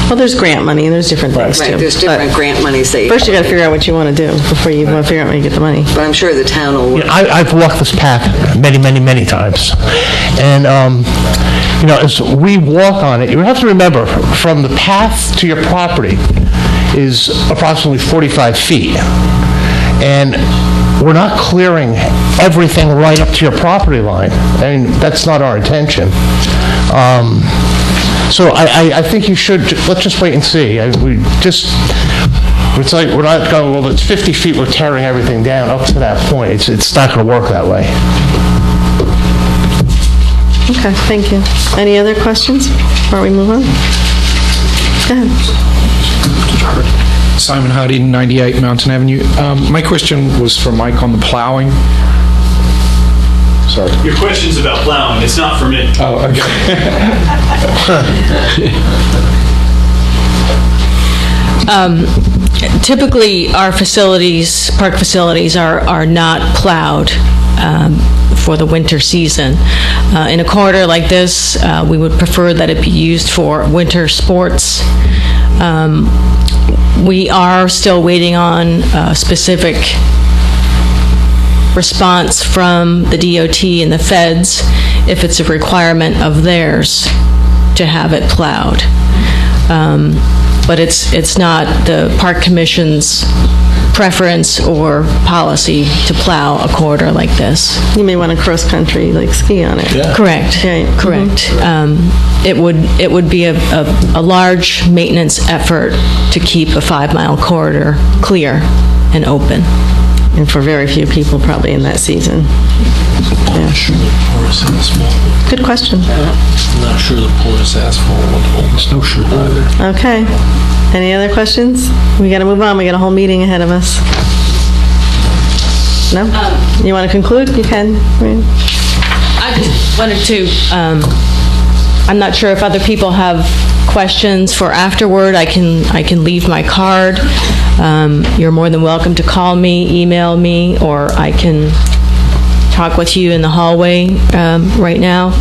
Well, there's grant money and there's different things too. Right, there's different grant monies that you... First, you got to figure out what you want to do before you want to figure out where you get the money. But I'm sure the town will... I've walked this path many, many, many times. And, as we walk on it, you have to remember, from the path to your property is approximately 45 feet. And we're not clearing everything right up to your property line. I mean, that's not our intention. So I think you should, let's just wait and see. It's like, we're not going, well, it's 50 feet, we're tearing everything down up to that point. It's not going to work that way. Okay, thank you. Any other questions before we move on? Go ahead. Simon Hardy, 98 Mountain Avenue. My question was for Mike on the plowing. Sorry. Your question's about plowing, it's not for me. Oh, okay. Typically, our facilities, park facilities, are not plowed for the winter season. In a corridor like this, we would prefer that it be used for winter sports. We are still waiting on a specific response from the DOT and the feds if it's a requirement of theirs to have it plowed. But it's not the Park Commission's preference or policy to plow a corridor like this. You may want to cross-country, like ski on it. Yeah. Correct. Right. Correct. It would be a large maintenance effort to keep a 5-mile corridor clear and open. And for very few people probably in that season. Yeah. Yeah. Good question. I'm not sure the porous asphalt will hold the snowshoe either. Okay. Any other questions? We got to move on. We got a whole meeting ahead of us. No? You want to conclude? You can. I just wanted to, I'm not sure if other people have questions for afterward. I can leave my card. You're more than welcome to call me, email me, or I can talk with you in the hallway right now.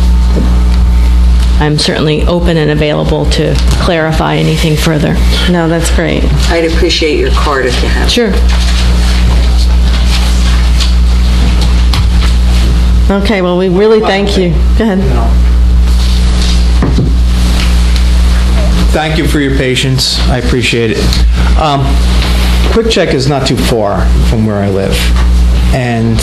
I'm certainly open and available to clarify anything further. No, that's great. I'd appreciate your card if you have it. Sure. Okay, well, we really thank you. Go ahead. Thank you for your patience. I appreciate it. Quick Check is not too far from where I live. And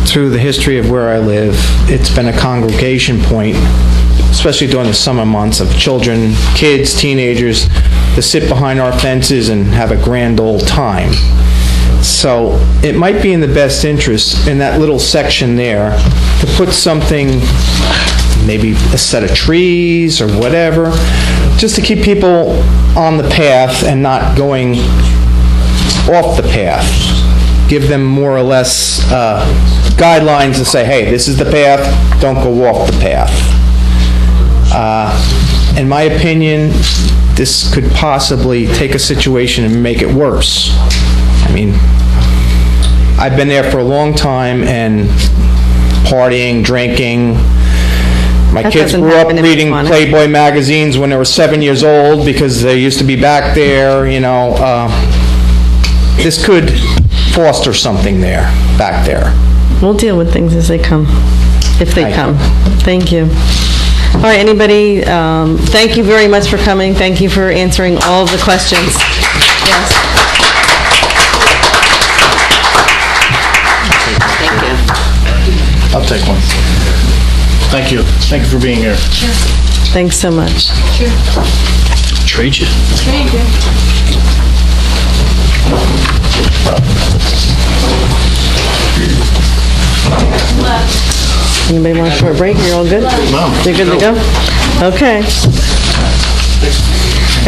through the history of where I live, it's been a congregation point, especially during the summer months, of children, kids, teenagers, to sit behind our fences and have a grand old time. So it might be in the best interest in that little section there to put something, maybe a set of trees or whatever, just to keep people on the path and not going off the path. Give them more or less guidelines to say, hey, this is the path, don't go off the path. In my opinion, this could possibly take a situation and make it worse. I mean, I've been there for a long time and partying, drinking. My kids grew up reading Playboy magazines when they were 7 years old because they used to be back there, you know. This could foster something there, back there. We'll deal with things as they come, if they come. Thank you. All right, anybody, thank you very much for coming. Thank you for answering all of the questions. Yes. Thank you. I'll take one. Thank you. Thank you for being here. Sure. Thanks so much. Sure. Trade you. Thank you. Anybody want a short break? You're all good? No. You're good to go? Okay.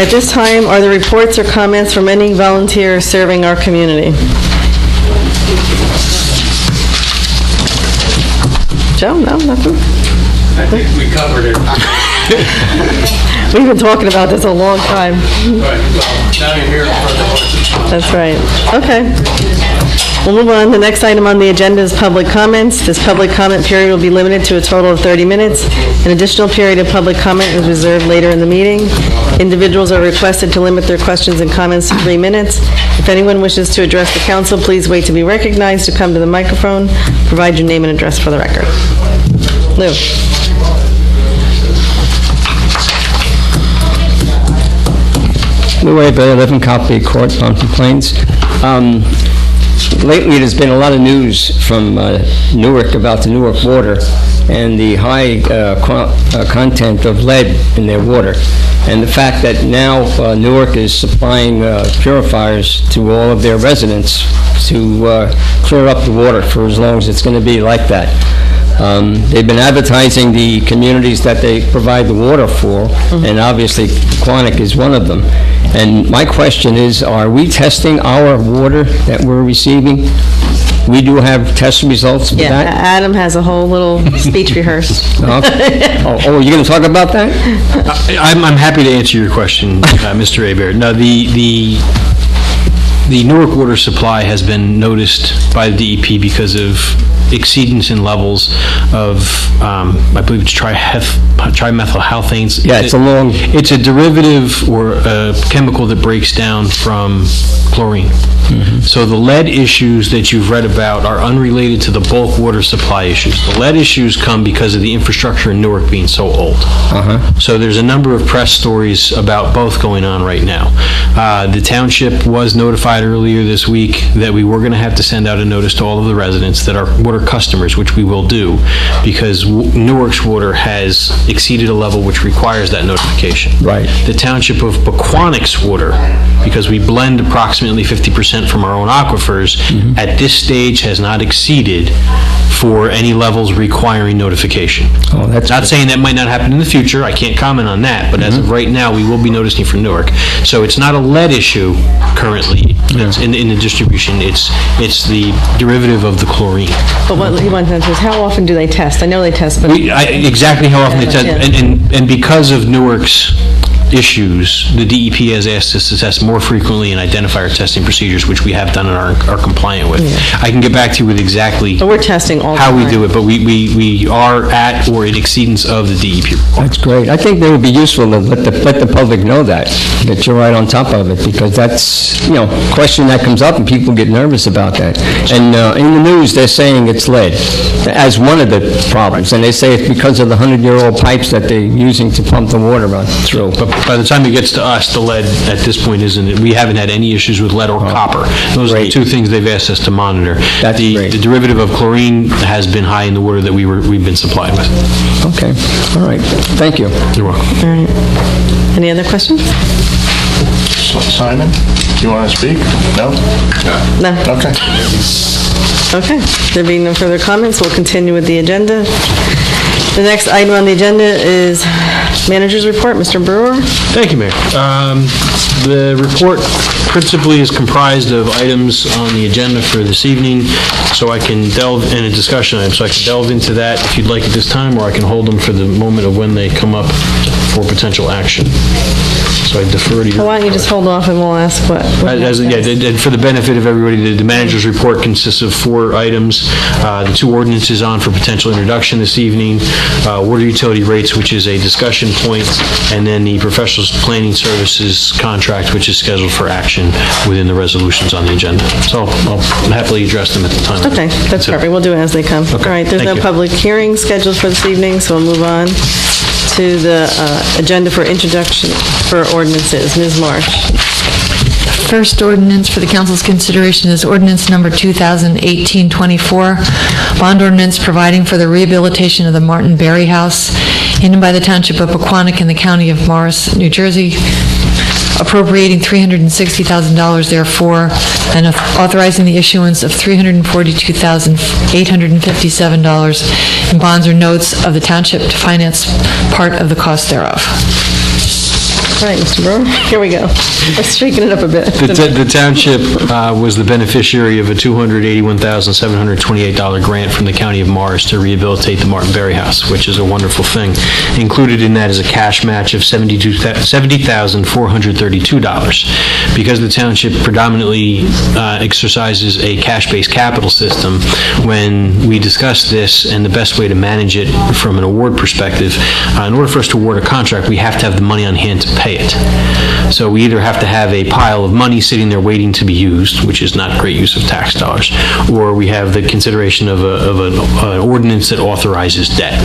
At this time, are there reports or comments from any volunteers serving our community? Joe? No? Nothing? I think we covered it. We've been talking about this a long time. Right, well, now you're here for the... That's right. Okay. We'll move on. The next item on the agenda is public comments. This public comment period will be limited to a total of 30 minutes. An additional period of public comment is reserved later in the meeting. Individuals are requested to limit their questions and comments to 3 minutes. If anyone wishes to address the council, please wait to be recognized to come to the microphone. Provide your name and address for the record. Lou. Lou Abear, I live in Copley Court, Mountain Plains. Lately, there's been a lot of news from Newark about the Newark water and the high content of lead in their water. And the fact that now Newark is supplying purifiers to all of their residents to clear up the water for as long as it's going to be like that. They've been advertising the communities that they provide the water for, and obviously Pequannock is one of them. And my question is, are we testing our water that we're receiving? We do have test results for that? Adam has a whole little speech rehearsed. Okay. Oh, you're going to talk about that? I'm happy to answer your question, Mr. Abear. No, the Newark water supply has been noticed by the DEP because of exceedance in levels of, I believe it's trimethylhalthanes. Yeah, It's a derivative or a chemical that breaks down from chlorine. So the lead issues that you've read about are unrelated to the bulk water supply issues. The lead issues come because of the infrastructure in Newark being so old. So there's a number of press stories about both going on right now. The township was notified notified earlier this week that we were going to have to send out a notice to all of the residents that are water customers, which we will do, because Newark's water has exceeded a level which requires that notification. Right. The township of Pequannock's water, because we blend approximately 50% from our own aquifers, at this stage has not exceeded for any levels requiring notification. Oh, that's not good. saying that might not happen in the future. I can't comment on that, but as of right now, we will be noticing for Newark. So it's not a lead issue currently. It's in the distribution. It's the derivative of the chlorine. But what he wants to know is how often do they test? I know they test, but... Exactly how often they test. Yeah. And because of Newark's issues, the DEP has asked us to test more frequently and identify our testing procedures, which we have done and are compliant with. Yeah. I can get back to you with exactly But we're testing all the how we time. do it, but we are at or in exceedance of the DEP. That's great. I think that would be useful to let the public know that you're right on top of it, because that's, a question that comes up and people get nervous about that. And in the news, they're saying it's lead as one of the problems, and they say it's because of the 100-year-old pipes that they're using to pump the water through. But by the time it gets to us, the lead at this point we haven't had any issues with lead or copper. Those are the two things they've asked us to monitor. That's the derivative of chlorine has been high in the water that we've been supplied with. Okay. All right. Thank you. You're welcome. All right. Any other questions? Simon, do you want to speak? No? No. Okay. Okay. There being no further comments, we'll continue with the agenda. The next item on the agenda is Manager's Report. Mr. Brewer? Thank you, Mayor. The report principally is comprised of items on the agenda for this evening, so I can delve in a discussion item, so I can delve into that if you'd like at this time, or I can hold them for the moment of when they come up for potential action. So I defer to you. Why don't you just hold off and we'll ask what... And for the benefit of everybody, the manager's report consists of 4 items. The 2 ordinances on for potential introduction this evening, water utility rates, which is a discussion point, and then the professional planning services contract, which is scheduled for action within the resolutions on the agenda. So I'll happily address them at the time. Okay, that's perfect. We'll do it as they come. Okay, All right, there's thank no you. public hearing scheduled for this evening, so we'll move on to the agenda for introduction for ordinances. Ms. Marsh. First ordinance for the council's consideration is ordinance number 2018-24, bond ordinance providing for the rehabilitation of the Martin Berry House in and by the Township of Pequannock in the County of Morris, New Jersey, appropriating $360,000 therefore, and authorizing the issuance of $342,857 in bonds or notes of the township to finance part of the cost thereof. All right, Mr. Brewer, here we go. Let's straighten it up a bit. The township was the beneficiary of a $281,728 grant from the County of Morris to rehabilitate the Martin Berry House, which is a wonderful thing. Included in that is a cash match of $70,432. Because the township predominantly exercises a cash-based capital system, when we discussed this and the best way to manage it from an award perspective, in order for us to award a contract, we have to have the money on hand to pay it. So we either have to have a pile of money sitting there waiting to be used, which is not great use of tax dollars, or we have the consideration of an ordinance that authorizes debt.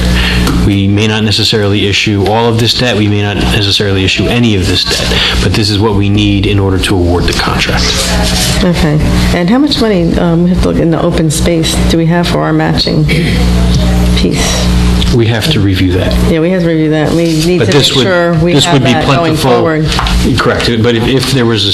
We may not necessarily issue all of this debt, we may not necessarily issue any of this debt, but this is what we need in order to award the contract. Okay. And how much money, we have to look in the open space, do we have for our matching piece? We have to review that. Yeah, we have to review that. We need to make sure we have that going forward. Correct, but if there was a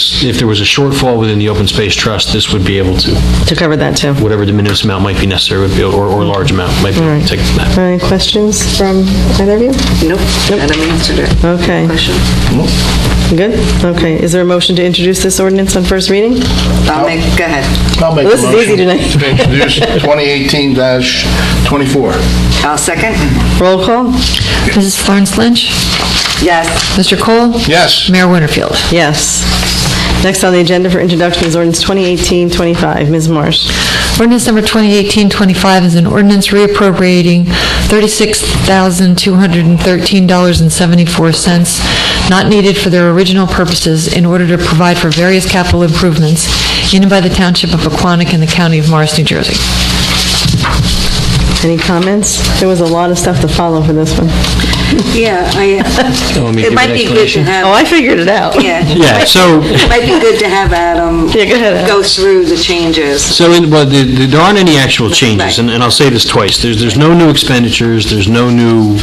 shortfall within the open space trust, this would be able to cover that too. Whatever the minimus amount might be necessary would be, or large amount might be able to take from that. Any questions from either of you? Nope. Adam answered it. Okay. Question? Good? Okay. Is there a motion to introduce this ordinance on first reading? Go ahead. I'll make Well, a this is motion easy tonight. to introduce 2018-24. I'll second. Roll call? Mrs. Florence Lynch? Yes. Mr. Cole? Yes. Mayor Winterfield? Yes. Next on the agenda for introduction is ordinance 2018-25. Ms. Marsh. Ordinance number 2018-25 is an ordinance reappropriating $36,213.74 not needed for their original purposes in order to provide for various capital improvements in and by the Township of Pequannock in the County of Morris, New Jersey. Any comments? There was a lot of stuff to follow for this one. Yeah, Want me to it give might an be good to explanation? have. Oh, I figured it out. Yeah. Yeah, so- It might be good to have Adam Yeah, go ahead, Adam. go through the changes. So, there aren't any actual changes, and I'll say this twice. There's no new expenditures, there's no new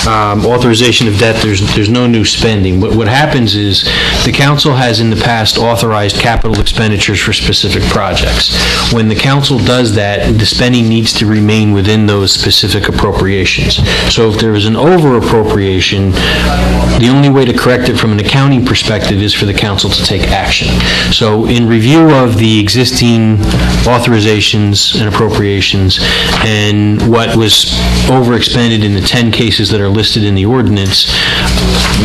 authorization of debt, there's no new spending. What happens is, the council has in the past authorized capital expenditures for specific projects. When the council does that, the spending needs to remain within those specific appropriations. So if there is an over-appropriation, the only way to correct it from an accounting perspective is for the council to take action. So in review of the existing authorizations and appropriations and what was overexpended in the 10 cases that are listed in the ordinance,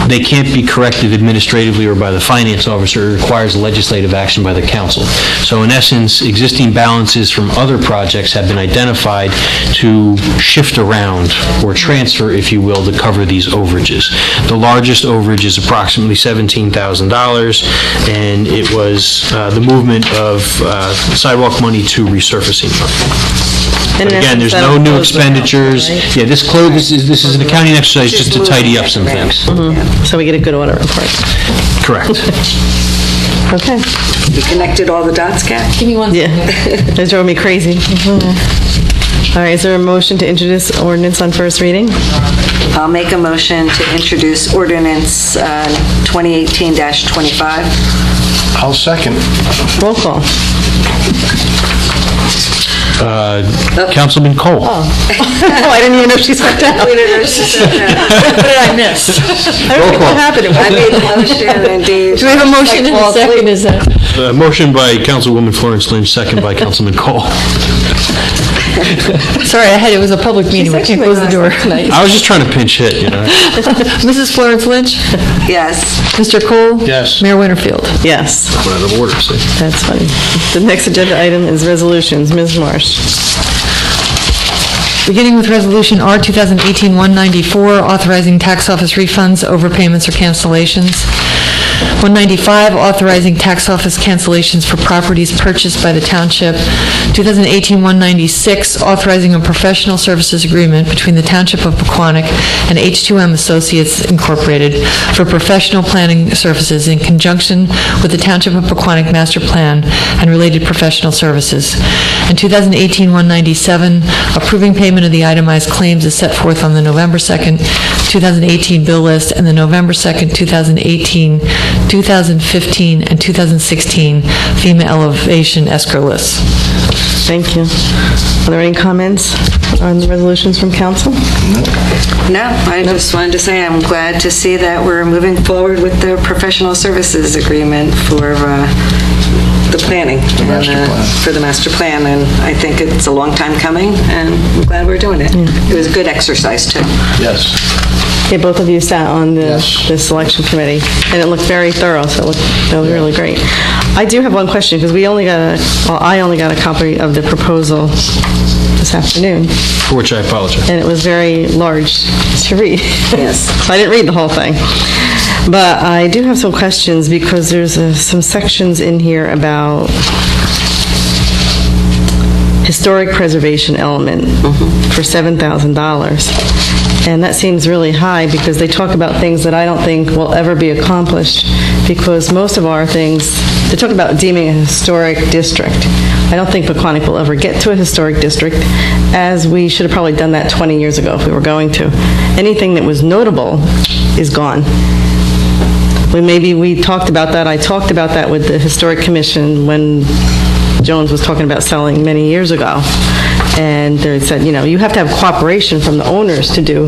they can't be corrected administratively or by the finance officer. It requires legislative action by the council. So in essence, existing balances from other projects have been identified to shift around or transfer, if you will, to cover these overages. The largest overage is approximately $17,000, and it was the movement of sidewalk money to resurfacing money. But again, there's no new expenditures. Yeah, this is an accounting exercise just to tidy up some things. So we get a good audit report. Correct. Okay. You connected all the dots, Kat? Give me one second. Yeah, they drove me crazy. All right, is there a motion to introduce ordinance on first reading? I'll make a motion to introduce ordinance 2018-25. I'll second. Roll call. Councilman Cole. Oh, I didn't even know she stepped out. We didn't know she said that. What did I miss? I don't know what happened. I made the motion and Dave. Do we have a motion and a second, is that? Motion by Councilwoman Florence Lynch, second by Councilman Cole. Sorry, it was a public meeting, we can't close the door. I was just trying to pinch hit, you know. Mrs. Florence Lynch? Yes. Mr. Cole? Yes. Mayor Winterfield? Yes. Went out of order, see? That's funny. The next agenda item is resolutions. Ms. Marsh. Beginning with Resolution R 2018-194, authorizing tax office refunds, overpayments, or cancellations. 195, authorizing tax office cancellations for properties purchased by the township. 2018-196, authorizing a professional services agreement between the Township of Pequannock and H2M Associates Incorporated for professional planning services in conjunction with the Township of Pequannock Master Plan and related professional services. And 2018-197, approving payment of the itemized claims as set forth on the November 2nd, 2018 bill list and the November 2nd, 2018, 2015, and 2016 FEMA elevation escrow lists. Thank you. Are there any comments on the resolutions from council? No, I just wanted to say I'm glad to see that we're moving forward with the professional services agreement for the planning. For the master plan, and I think it's a long time coming, and I'm glad we're doing it. It was a good exercise, too. Yes. Yeah, both of you sat on the selection committee, and it looked very thorough, so that was really great. I do have one question, because I only got a copy of the proposal this afternoon, For which I apologize. and it was very large to read. Yes. So I didn't read the whole thing. But I do have some questions, because there's some sections in here about historic preservation element for $7,000. And that seems really high, because they talk about things that I don't think will ever be accomplished, because most of our things, they talk about deeming a historic district. I don't think Pequannock will ever get to a historic district, as we should have probably done that 20 years ago if we were going to. Anything that was notable is gone. We talked about that. I talked about that with the Historic Commission when Jones was talking about selling many years ago. And they said, you have to have cooperation from the owners to do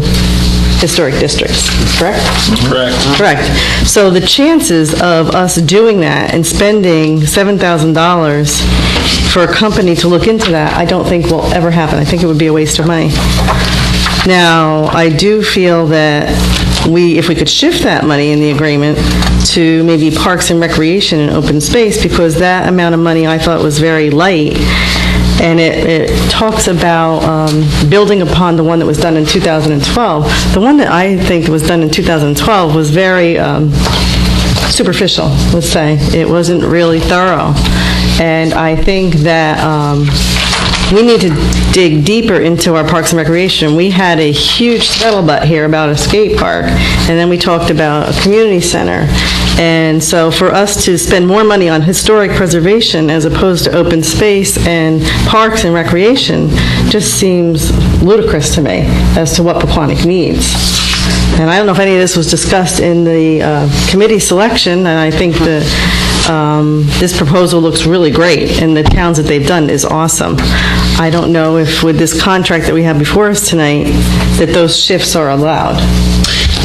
historic districts, correct? Correct. Correct. So the chances of us doing that and spending $7,000 for a company to look into that, I don't think will ever happen. I think it would be a waste of money. Now, I do feel that if we could shift that money in the agreement to maybe parks and recreation and open space, because that amount of money I thought was very light, and it talks about building upon the one that was done in 2012. The one that I think was done in 2012 was very superficial, let's say. It wasn't really thorough. And I think that we need to dig deeper into our Parks and Recreation. We had a huge scuttlebutt here about a skate park, and then we talked about a community center. And so for us to spend more money on historic preservation as opposed to open space and parks and recreation just seems ludicrous to me as to what Pequannock needs. And I don't know if any of this was discussed in the committee selection, and I think that this proposal looks really great, and the towns that they've done is awesome. I don't know if with this contract that we have before us tonight, that those shifts are allowed.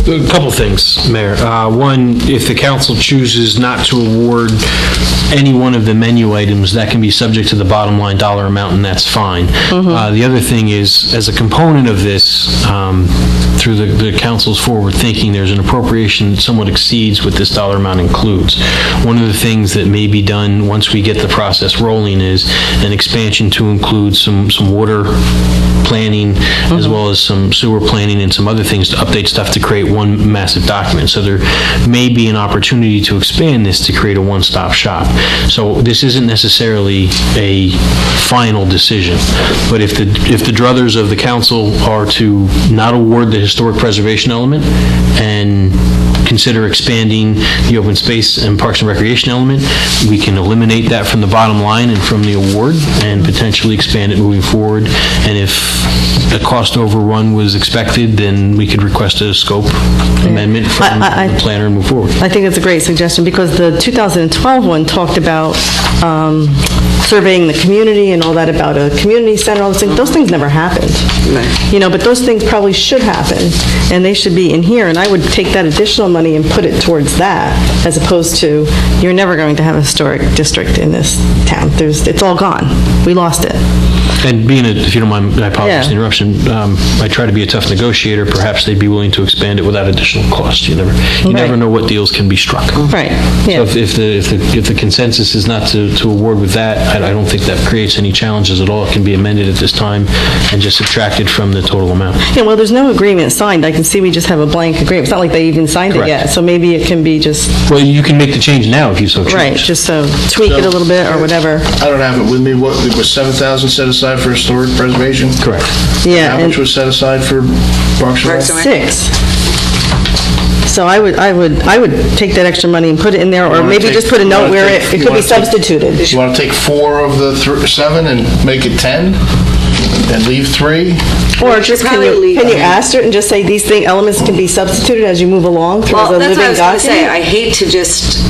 A couple things, Mayor. One, if the council chooses not to award any one of the menu items, that can be subject to the bottom line dollar amount, and that's fine. The other thing is, as a component of this, through the council's forward thinking, there's an appropriation that somewhat exceeds what this dollar amount includes. One of the things that may be done once we get the process rolling is an expansion to include some water planning, as well as some sewer planning and some other things to update stuff to create one massive document. So there may be an opportunity to expand this to create a one-stop shop. So this isn't necessarily a final decision, but if the druthers of the council are to not award the historic preservation element and consider expanding the open space and parks and recreation element, we can eliminate that from the bottom line and from the award and potentially expand it moving forward. And if a cost overrun was expected, then we could request a scope amendment from the planner and move forward. I think it's a great suggestion, because the 2012 one talked about surveying the community and all that, about a community center, all those things. Those things never happened. You know, but those things probably should happen, and they should be in here, and I would take that additional money and put it towards that, as opposed to, you're never going to have a historic district in this town. It's all gone. We lost it. And being, if you don't mind, I apologize for the interruption, I try to be a tough negotiator. Perhaps they'd be willing to expand it without additional cost. You never know what deals can be struck. Right. So if the consensus is not to award with that, I don't think that creates any challenges at all. It can be amended at this time and just subtracted from the total amount. Yeah, well, there's no agreement signed. I can see we just have a blank agreement. It's not like they even signed it yet, so maybe it can be just... Well, you can make the change now if you so choose. Right, just so tweak it a little bit or whatever. I don't have it with me. What, it was $7,000 set aside for historic preservation? Correct. Yeah. How much was set aside for Parks and Rec? 6. So I would take that extra money and put it in there, or maybe just put a note where it could be substituted. You want to take 4 of the 7 and make it 10? And leave 3? Or just, can you ask it and just say these elements can be substituted as you move along through the living document? Well, that's what I was going to say. I hate to just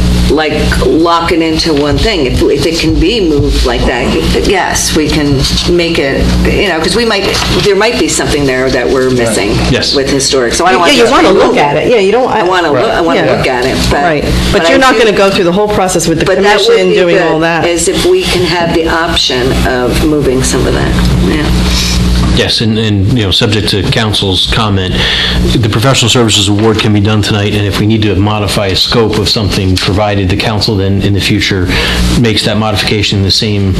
lock it into one thing. If it can be moved like that, yes, we can make it, because there might be something there that we're missing with historic. So I don't want to you want to look at it. Yeah, you don't. I want to look at it. But you're not going to go through the whole process with the commission doing all that. Is if we can have the option of moving some of that. Yeah. Yes, and subject to council's comment, the professional services award can be done tonight, and if we need to modify a scope of something, provided the council then in the future makes that modification in the same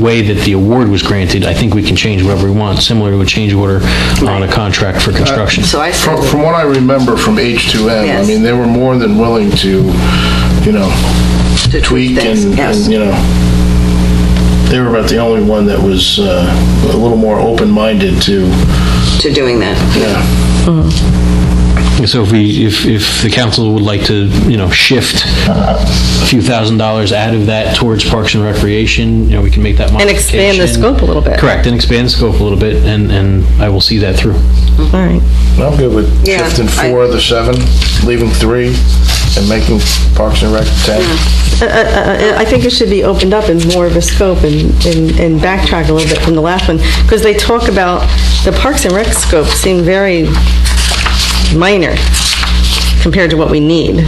way that the award was granted, I think we can change whatever we want, similar to a change order on a contract for construction. So from what I remember from H2M, I mean, they were more than willing to, tweak and they were about the only one that was a little more open-minded to doing that. Yeah. So if the council would like to, shift a few $1,000s out of that towards Parks and Recreation, we can make that modification. And expand the scope a little bit. Correct, and expand the scope a little bit, and I will see that through. All right. I'm good with shifting 4 of the 7, leaving 3, and making Parks and Rec 10. I think it should be opened up in more of a scope and backtrack a little bit from the last one, because they talk about the Parks and Rec scope seem very minor compared to what we need,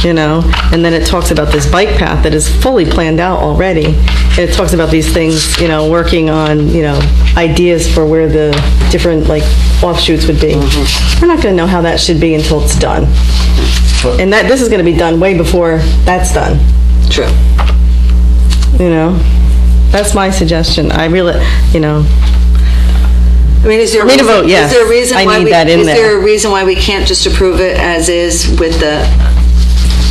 and then it talks about this bike path that is fully planned out already, and it talks about these things, working on, ideas for where the different offshoots would be. We're not going to know how that should be until it's done. And this is going to be done way before that's done. True. That's my suggestion. I really, I mean, is there for me to vote yes. Is there a reason I need that in there. Is there a reason why we can't just approve it as is with the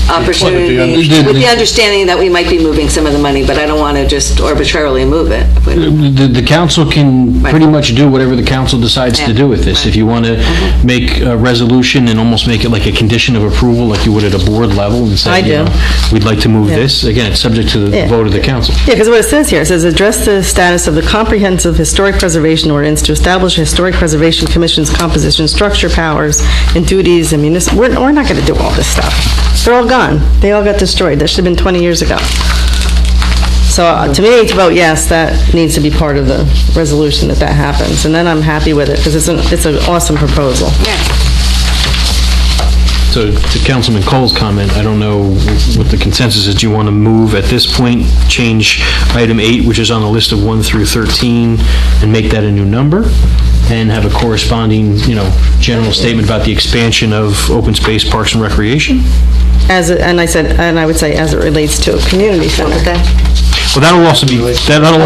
opportunity, understood. with the understanding that we might be moving some of the money, but I don't want to just arbitrarily move it. The council can pretty much do whatever the council decides to do with this. If you want to make a resolution and almost make it like a condition of approval, like you would at a board level, and say, I do. We'd like to move this, again, it's subject to the vote of the council. Yeah, because what it says here, it says, address the status of the comprehensive historic preservation ordinance to establish a historic preservation commission's composition, structure, powers, and duties, and municipal, we're not going to do all this stuff. They're all gone. They all got destroyed. That should have been 20 years ago. So to me, to vote yes, that needs to be part of the resolution that happens. And then I'm happy with it, because it's an awesome proposal. So to Councilman Cole's comment, I don't know what the consensus is. Do you want to move at this point, change item 8, which is on the list of 1 through 13, and make that a new number? And have a corresponding, general statement about the expansion of open space, parks, and recreation? And I would say as it relates to a community center. Well, that'll also be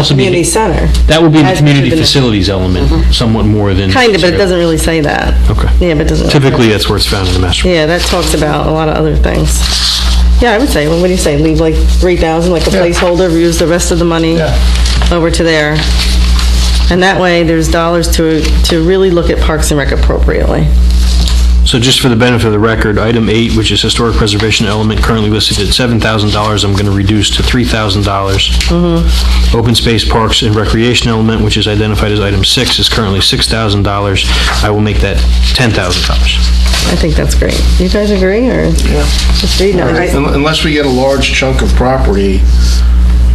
Community center. That will be the As community within the- facilities element, somewhat more than. Kind of, but it doesn't really say that. Okay. Yeah, but it doesn't. Typically, that's where it's found in the master. Yeah, that talks about a lot of other things. Yeah, I would say, well, what do you say, leave like 3,000, like a placeholder, use the rest of the money over to there. And that way, there's dollars to really look at Parks and Rec appropriately. So just for the benefit of the record, item 8, which is historic preservation element, currently listed at $7,000, I'm going to reduce to $3,000. Open space, parks, and recreation element, which is identified as item 6, is currently $6,000. I will make that $10,000. I think that's great. You guys agree, or? Yeah. Just read it. Unless we get a large chunk of property,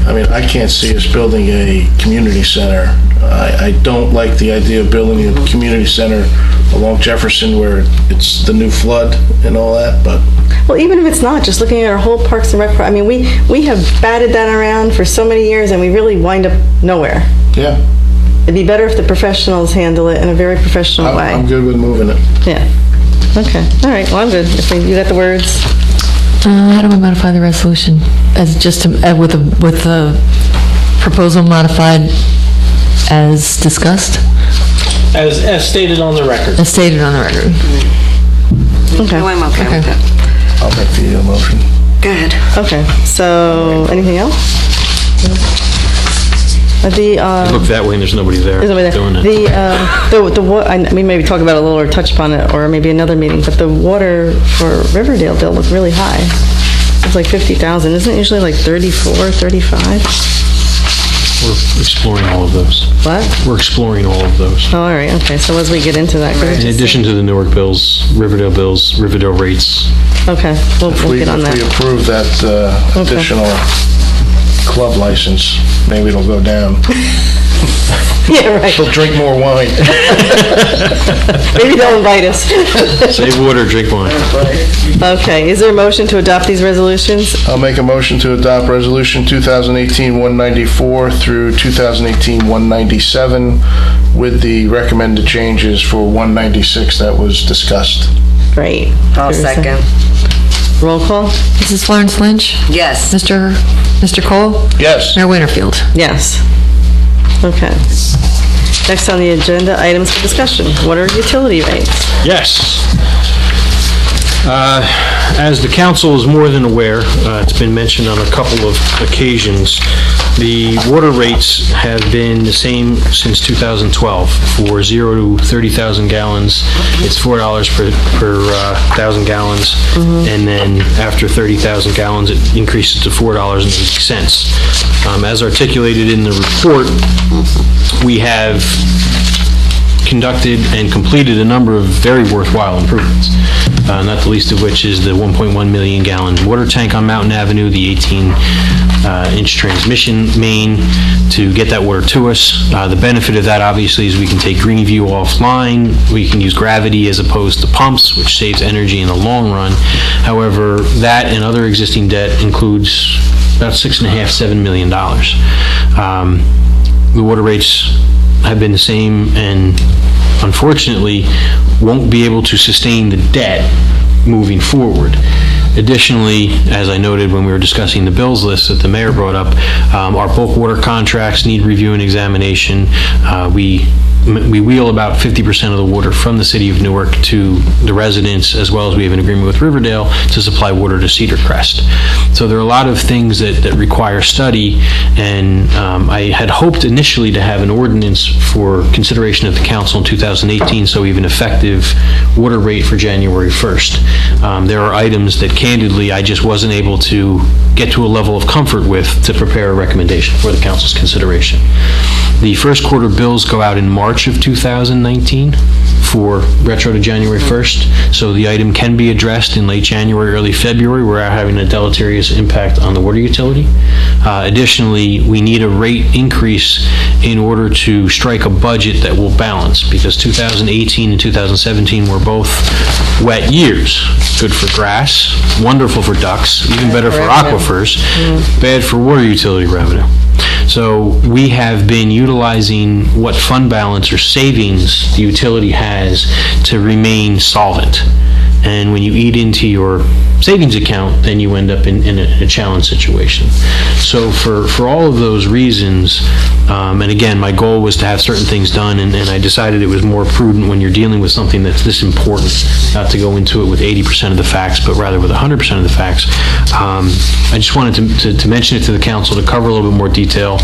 I mean, I can't see us building a community center. I don't like the idea of building a community center along Jefferson where it's the new flood and all that, but... Well, even if it's not, just looking at our whole Parks and Rec, I mean, we have batted that around for so many years, and we really wind up nowhere. Yeah. It'd be better if the professionals handle it in a very professional way. I'm good with moving it. Yeah. Okay. All right. Well, I'm good. If you got the words. How do I modify the resolution? As just with the proposal modified as discussed? As stated on the record. As stated on the record. Okay. No, I'm okay with that. I'll make the motion. Go ahead. Okay. So, anything else? Look that way and there's nobody there There's nobody there. doing it. We maybe talk about it a little or touch upon it, or maybe another meeting, but the water for Riverdale bill looked really high. It's like 50,000. Isn't it usually like 34, 35? We're exploring all of those. What? We're exploring all of those. Oh, all right. Okay. So as we get into that. In addition to the Newark bills, Riverdale rates. Okay. We'll get on that. If we approve that additional club license, maybe it'll go down. Yeah, right. She'll drink more wine. Maybe they'll invite us. Save water, drink wine. Okay, is there a motion to adopt these resolutions? I'll make a motion to adopt Resolution 2018-194 through 2018-197 with the recommended changes for 196 that was discussed. Great. I'll second. Roll call? Mrs. Florence Lynch? Yes. Mr. Cole? Yes. Mayor Winterfield? Yes. Okay. Next on the agenda, items for discussion. Water utility rates. Yes. As the council is more than aware, it's been mentioned on a couple of occasions, the water rates have been the same since 2012. For 0 to 30,000 gallons, it's $4 per 1,000 gallons, and then after 30,000 gallons, it increases to $4.80. As articulated in the report, we have conducted and completed a number of very worthwhile improvements, not the least of which is the 1.1 million gallon water tank on Mountain Avenue, the 18-inch transmission main to get that water to us. The benefit of that, obviously, is we can take Greenview offline. We can use gravity as opposed to pumps, which saves energy in the long run. However, that and other existing debt includes about $6.5–7 million. The water rates have been the same and unfortunately won't be able to sustain the debt moving forward. Additionally, as I noted when we were discussing the bills list that the mayor brought up, our bulk water contracts need review and examination. We we wheel about 50% of the water from the city of Newark to the residents, as well as we have an agreement with Riverdale to supply water to Cedar Crest. So there are a lot of things that require study, and I had hoped initially to have an ordinance for consideration of the council in 2018, so we have an effective water rate for January 1st. There are items that candidly I just wasn't able to get to a level of comfort with to prepare a recommendation for the council's consideration. The first quarter bills go out in March of 2019 for retro to January 1st, so the item can be addressed in late January, early February without having a deleterious impact on the water utility. Additionally, we need a rate increase in order to strike a budget that will balance, because 2018 and 2017 were both wet years. Good for grass, wonderful for ducks, even better for aquifers, bad for water utility revenue. So we have been utilizing what fund balance or savings the utility has to remain solvent. And when you eat into your savings account, then you end up in a challenge situation. So for all of those reasons, and again, my goal was to have certain things done, and I decided it was more prudent when you're dealing with something that's this important, not to go into it with 80% of the facts, but rather with 100% of the facts. I just wanted to mention it to the council to cover a little bit more detail.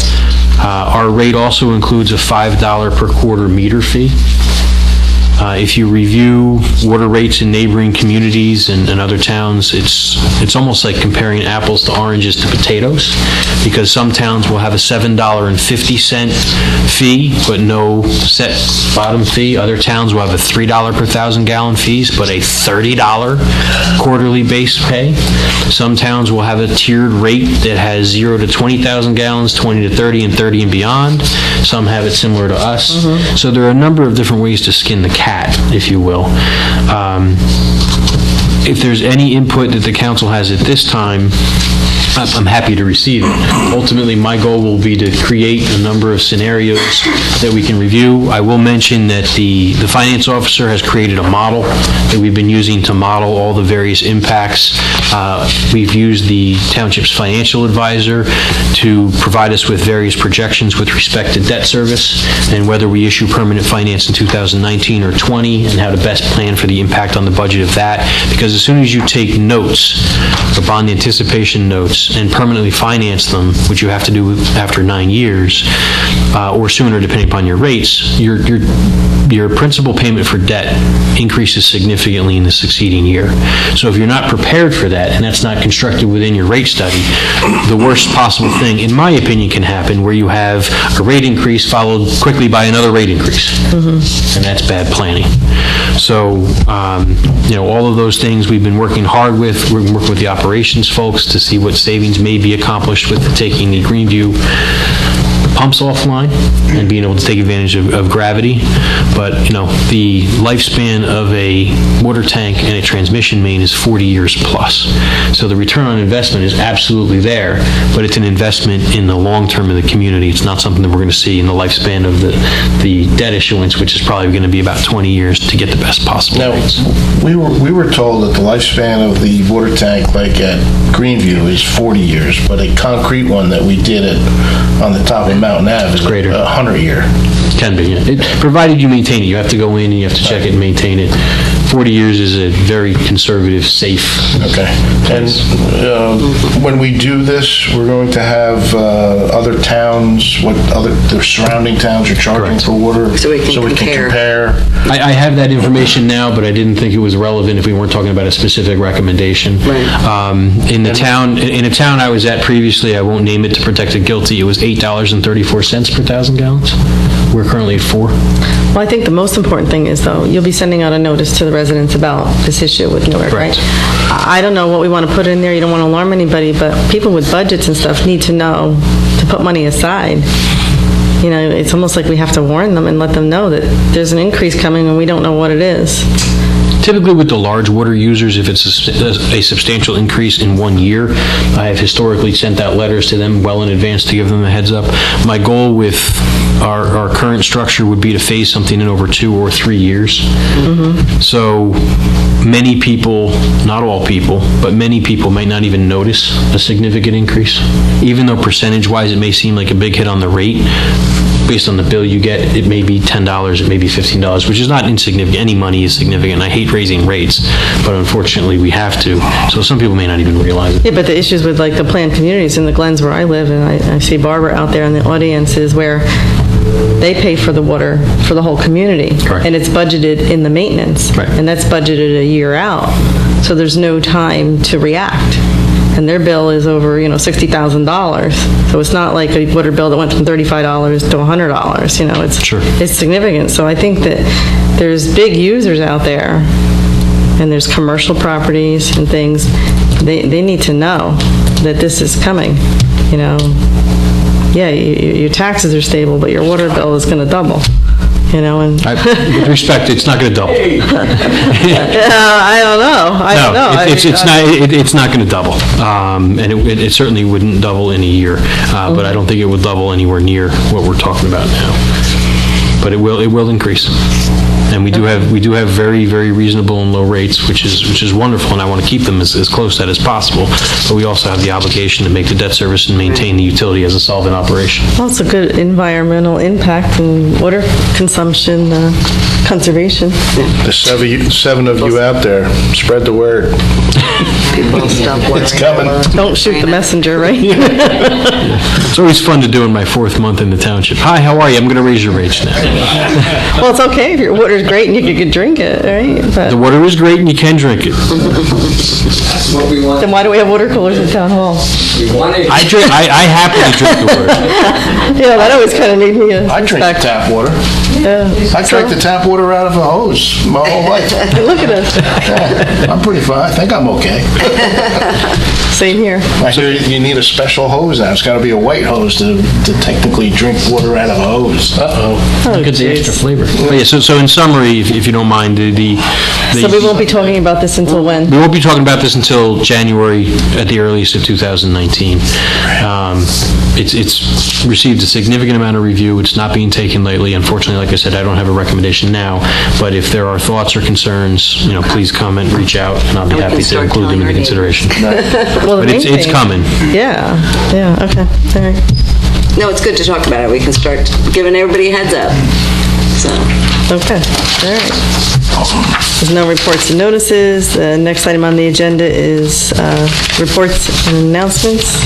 Our rate also includes a $5 per quarter meter fee. If you review water rates in neighboring communities and other towns, it's almost like comparing apples to oranges to potatoes, because some towns will have a $7.50 fee, but no set bottom fee. Other towns will have a $3 per 1,000 gallon fees, but a $30 quarterly base pay. Some towns will have a tiered rate that has 0 to 20,000 gallons, 20 to 30, and 30 and beyond. Some have it similar to us. So there are a number of different ways to skin the cat, if you will. If there's any input that the council has at this time, I'm happy to receive it. Ultimately, my goal will be to create a number of scenarios that we can review. I will mention that the finance officer has created a model that we've been using to model all the various impacts. We've used the township's financial advisor to provide us with various projections with respect to debt service and whether we issue permanent finance in 2019 or 20, and how to best plan for the impact on the budget of that. Because as soon as you take notes, or bond anticipation notes, and permanently finance them, which you have to do after 9 years, or sooner depending upon your rates, your principal payment for debt increases significantly in the succeeding year. So if you're not prepared for that, and that's not constructed within your rate study, the worst possible thing, in my opinion, can happen where you have a rate increase followed quickly by another rate increase. And that's bad planning. So, all of those things we've been working hard with. We're working with the operations folks to see what savings may be accomplished with taking the Greenview pumps offline and being able to take advantage of gravity. But, the lifespan of a water tank and a transmission main is 40 years plus. So the return on investment is absolutely there, but it's an investment in the long term of the community. It's not something that we're going to see in the lifespan of the debt issuance, which is probably going to be about 20 years to get the best possible rates. We were told that the lifespan of the water tank, like at Greenview, is 40 years, but a concrete one that we did on the top of Mountain Ave is greater. 100 year. Can be, yeah. Provided you maintain it. You have to go in and you have to check it and maintain it. 40 years is a very conservative, safe. Okay. And when we do this, we're going to have other towns, the surrounding towns are charging for water? So we can compare. I have that information now, but I didn't think it was relevant if we weren't talking about a specific recommendation. Right. In a town I was at previously, I won't name it to protect the guilty, it was $8.34 per 1,000 gallons. We're currently at 4. Well, I think the most important thing is, though, you'll be sending out a notice to the residents about this issue with Newark, right? I don't know what we want to put in there. You don't want to alarm anybody, but people with budgets and stuff need to know to put money aside. It's almost like we have to warn them and let them know that there's an increase coming and we don't know what it is. Typically with the large water users, if it's a substantial increase in 1 year, I have historically sent out letters to them well in advance to give them a heads up. My goal with our current structure would be to phase something in over 2 or 3 years. So many people, not all people, but many people might not even notice a significant increase. Even though percentage-wise it may seem like a big hit on the rate, based on the bill you get, it may be $10, it may be $15, which is not insignificant. Any money is significant. I hate raising rates, but unfortunately we have to. So some people may not even realize it. Yeah, but the issues with like the planned communities in the Glens where I live, and I see Barbara out there in the audience, is where they pay for the water for the whole community. Correct. And it's budgeted in the maintenance. Right. And that's budgeted a year out. So there's no time to react. And their bill is over, $60,000. So it's not like a water bill that went from $35 to $100. It's significant. So I think that there's big users out there, and there's commercial properties and things. They need to know that this is coming. Yeah, your taxes are stable, but your water bill is going to double. And with respect, it's not going to double. I don't know. It's not going to double, and it certainly wouldn't double in a year. But I don't think it would double anywhere near what we're talking about now. But it will increase, and we do have very, very reasonable and low rates, which is wonderful, and I want to keep them as close to that as possible. But we also have the obligation to make the debt service and maintain the utility as a solvent operation. Well, it's a good environmental impact and water consumption conservation. The seven of you out there, spread the word. It's coming. Don't shoot the messenger, right? It's always fun to do in my 4th month in the township. Hi, how are you? I'm going to raise your rates now. Well, it's okay if your water's great and you can drink it, right? But the water is great and you can drink it. That's what we want. Then why do we have water coolers in town hall? I happily drink the water. Yeah, that always kind of made me I drink the tap water. Yeah. I drank the tap water out of a hose my whole life. Look at us. Yeah, I'm pretty fine. I think I'm okay. Same here. I hear you need a special hose now. It's got to be a white hose to technically drink water out of a hose. Uh-oh. Gets the extra flavor. Yeah, so in summary, if you don't mind, So we won't be talking about this until when? We won't be talking about this until January at the earliest of 2019. It's received a significant amount of review. It's not being taken lightly. Unfortunately, like I said, I don't have a recommendation now, but if there are thoughts or concerns, please comment, reach out, and I'll be happy to include them in the consideration. Well, but it's coming. Yeah, okay, all right. No, it's good to talk about it. We can start giving everybody a heads up. So. Okay, all right. There's no reports and notices. The next item on the agenda is reports and announcements.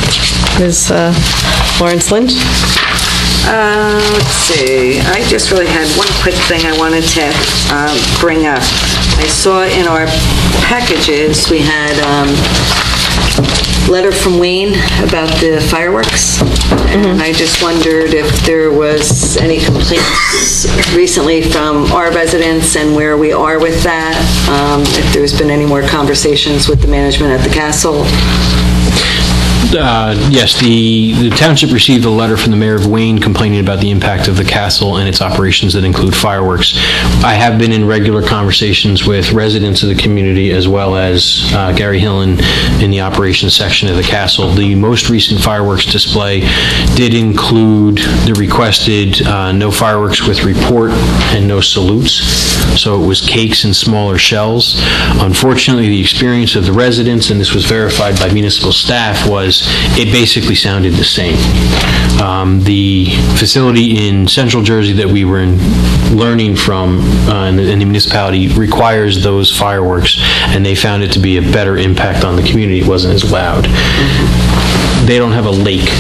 Ms. Lawrence Lynch? Let's see. I just really had one quick thing I wanted to bring up. I saw in our packages we had letter from Wayne about the fireworks. And I just wondered if there was any complaints recently from our residents and where we are with that, if there's been any more conversations with the management at the castle. Yes, the township received a letter from the mayor of Wayne complaining about the impact of the castle and its operations that include fireworks. I have been in regular conversations with residents of the community as well as Gary Hillen in the operations section of the castle. The most recent fireworks display did include the requested no fireworks with report and no salutes. So it was cakes and smaller shells. Unfortunately, the experience of the residents, and this was verified by municipal staff, was it basically sounded the same. The facility in Central Jersey that we were learning from in the municipality requires those fireworks, and they found it to be a better impact on the community. It wasn't as loud. They don't have a lake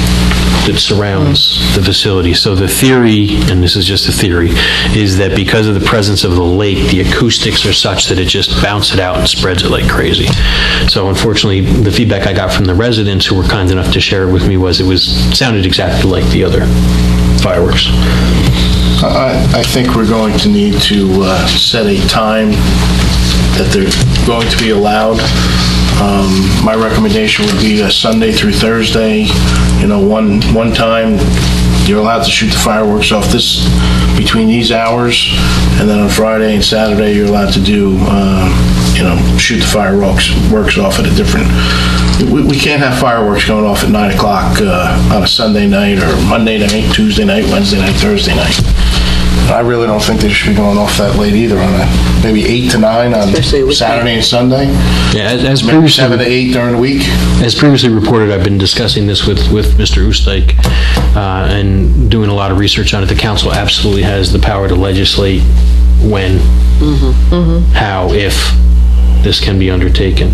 that surrounds the facility. So the theory, and this is just a theory, is that because of the presence of the lake, the acoustics are such that it just bounces it out and spreads it like crazy. So unfortunately, the feedback I got from the residents who were kind enough to share it with me was it sounded exactly like the other fireworks. I think we're going to need to set a time that they're going to be allowed. My recommendation would be Sunday through Thursday, one time you're allowed to shoot the fireworks off between these hours, and then on Friday and Saturday you're allowed to do, shoot the fireworks off at a different. We can't have fireworks going off at 9 o'clock on a Sunday night or Monday night, Tuesday night, Wednesday night, Thursday night. I really don't think they should be going off that late either on maybe 8 to 9 on Saturday and Sunday. Yeah, as Maybe previously 7 to 8 during the week. As previously reported, I've been discussing this with Mr. Oostdike and doing a lot of research on it. The council absolutely has the power to legislate when, how, if this can be undertaken.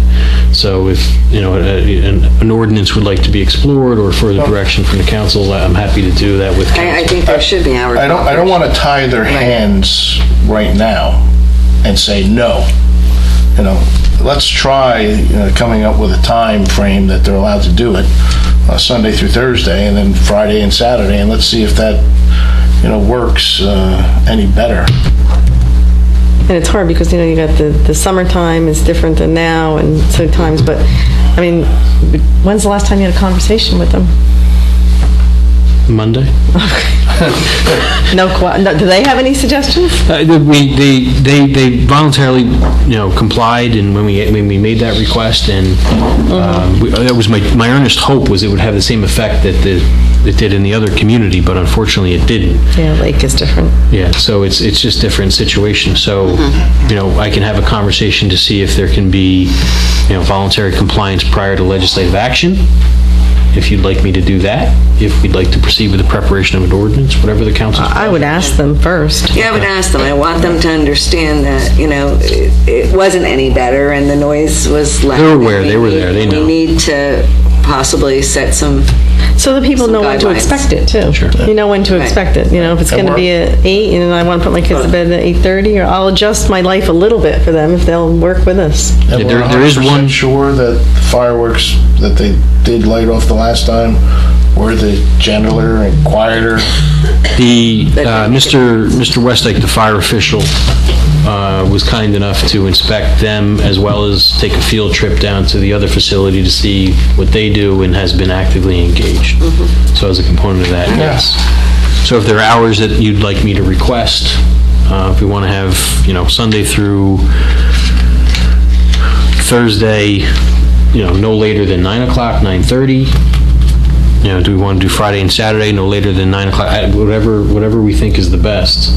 So if, an ordinance would like to be explored or further direction from the council, I'm happy to do that with council. I think there should be hours. I don't want to tie their hands right now and say no. Let's try coming up with a time frame that they're allowed to do it, Sunday through Thursday, and then Friday and Saturday, and let's see if that works any better. And it's hard because, you got the summertime is different than now and sometimes, but, I mean, when's the last time you had a conversation with them? Monday? No, do they have any suggestions? They voluntarily, complied, and when we made that request, and that was my earnest hope was it would have the same effect that it did in the other community, but unfortunately it didn't. Yeah, Lake is different. Yeah, so it's just different situation. So, I can have a conversation to see if there can be, voluntary compliance prior to legislative action, if you'd like me to do that, if we'd like to proceed with the preparation of an ordinance, whatever the council. I would ask them first. Yeah, I would ask them. I want them to understand that, it wasn't any better and the noise was loud. They're aware, they were there, they know. We need to possibly set some So the people know when to guidelines. expect it, too. Sure. You know when to expect it. If it's going to be at 8 and I want to put my kids to bed at 8:30, or I'll adjust my life a little bit for them if they'll work with us. And Yeah, we're there is 100% one- sure that the fireworks that they did light off the last time were the gentler and quieter. The, Mr. Westdyke, the fire official, was kind enough to inspect them as well as take a field trip down to the other facility to see what they do and has been actively engaged. So as a component of that, yes. So if there are hours that you'd like me to request, if we want to have, Sunday through Thursday, no later than 9 o'clock, 9:30, do we want to do Friday and Saturday, no later than 9 o'clock, whatever we think is the best.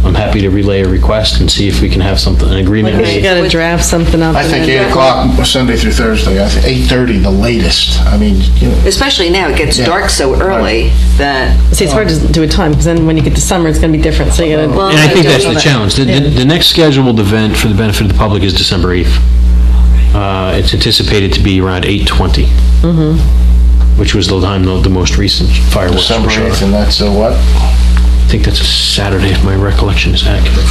I'm happy to relay a request and see if we can have something, an agreement You made. got to draft something up. I think 8 o'clock Sunday through Thursday. I think 8:30 the latest. I mean, Especially now, it gets dark so early that... See, it's hard to do a time, because then when you get to summer, it's going to be different, so you got to... And I think that's the challenge. The next scheduled event for the benefit of the public is December 8th. It's anticipated to be around 8:20, which was the time the most recent fireworks December were shot. 8th, and that's a what? I think that's a Saturday, if my recollection is accurate.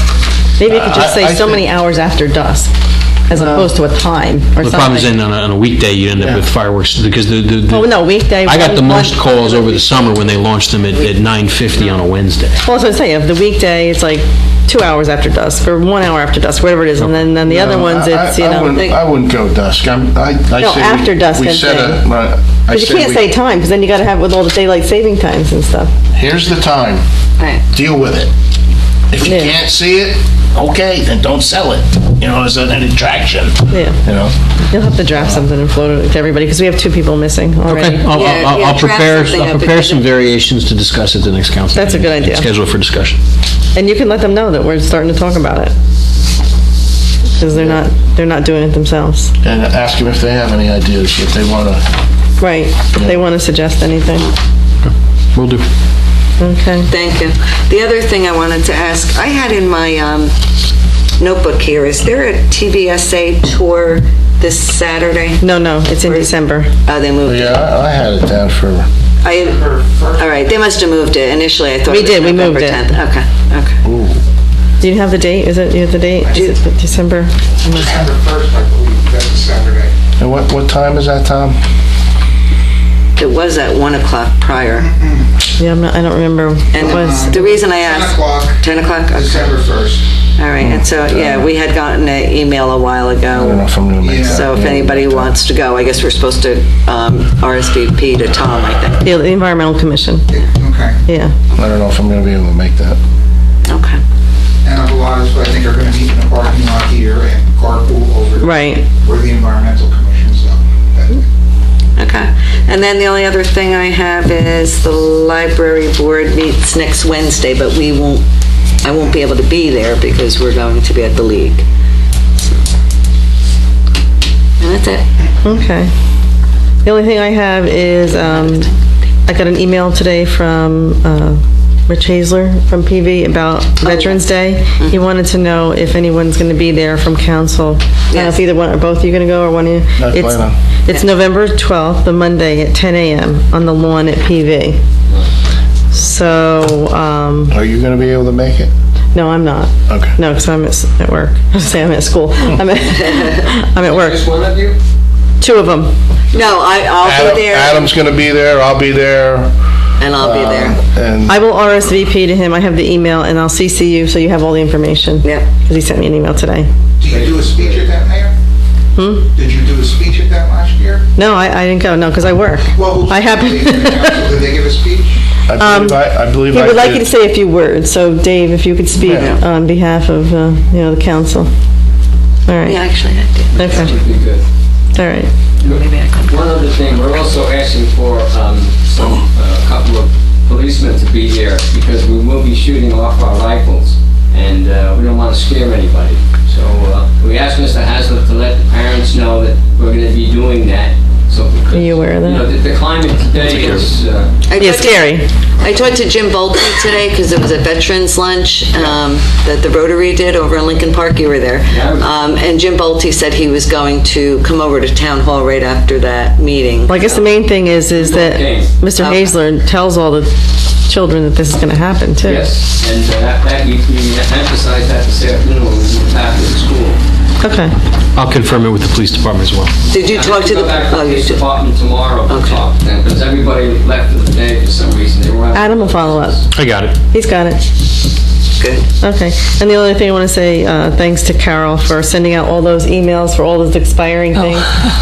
Maybe you could just say so many hours after dusk, as opposed to a time or something. The problem is then on a weekday, you end up with fireworks, because Oh, no, weekday. I got the one- most calls over the summer when they launched them at 9:50 on a Wednesday. Well, so I say, of the weekday, it's like 2 hours after dusk, or 1 hour after dusk, whatever it is, and then the other ones, it's, I wouldn't go dusk. I No, say after dusk, we I'm set saying. Because Because you can't say time, because then you got to have with all the daylight saving times and stuff. Here's the time. Deal with it. If you can't see it, okay, then don't sell it. As an attraction. Yeah. You'll have to draft something and float it to everybody, because we have 2 people missing already. Okay, I'll prepare some variations to discuss at the next council. That's a good idea. Schedule for discussion. And you can let them know that we're starting to talk about it. Because they're not doing it themselves. And ask them if they have any ideas, if they want to. Right, if they want to suggest anything. Will do. Okay. Thank you. The other thing I wanted to ask, I had in my notebook here, is there a TVSA tour this Saturday? No, it's in December. Oh, they moved it. Yeah, I had it down for... All right, they must have moved it. Initially, I thought We it was did, we November moved it. 10th. Okay. Do you have the date? Is it, you have the date? Is it December? December 1st, I believe, that's a Saturday. And what time is that, Tom? It was at 1 o'clock prior. Yeah, I don't remember. And the reason I asked... 10 o'clock? Okay. December 1st. All right, and so, we had gotten an email a while ago. I don't know if I'm going to make that. So if anybody wants to go, I guess we're supposed to RSVP to Tom, I think. Yeah, the Environmental Commission. Okay. Yeah. I don't know if I'm going to be able to make that. Okay. And a lot of us, I think, are going to meet in the parking lot here and carpool over for the Environmental Commission, so... Okay. And then the only other thing I have is the library board meets next Wednesday, but we won't I won't be able to be there because we're going to be at the league. And that's it. Okay. The only thing I have is, I got an email today from Rich Hazler from PV about Veterans Day. He wanted to know if anyone's going to be there from council. I don't know if either one or both of you are going to go, or one of you. I plan on. It's November 12th, the Monday at 10 a.m. on the lawn at PV. So, Are you going to be able to make it? no, I'm not. Okay. No, because I'm at work. I was saying I'm at school. I'm at work. Just one of you? Two of them. No, I'll be there. Adam's going to be there, I'll be there. And I'll be there. And I will RSVP to him. I have the email, and I'll CC you so you have all the information. Yep. Because he sent me an email today. Did you do a speech at that, Mayor? Did you do a speech at that last year? No, I didn't go. No, because I work. Well, I happen. Did they give a speech? I believe He I would like did. you to say a few words. So, Dave, if you could speak Yeah. on behalf of the council. All right. Yeah, actually, I did. That Okay. would be good. All right. Maybe I can. One other thing, we're also asking for a couple of policemen to be here because we will be shooting off our rifles, and we don't want to scare anybody. So we asked Mr. Hasler to let the parents know that we're going to be doing that. So Are you aware of that? you know, the climate today is Yeah, scary. I talked to Jim Bolte today because it was a veterans lunch that the Rotary did over in Lincoln Park. You were there. And Jim Bolte said he was going to come over to Town Hall right after that meeting. Well, I guess the main thing is that Mr. Hazler tells all the children that this is going to happen, too. yes, and that we emphasized that this afternoon when we were back at school. Okay. I'll confirm it with the police department as well. Did you talk to Go the... back to Oh, the you police did. department tomorrow to talk to them, because everybody left for the day for some reason. They were out. Adam will follow up. I got it. He's got it. Good. Okay. And the only thing I want to say, thanks to Carol for sending out all those emails for all those expiring things.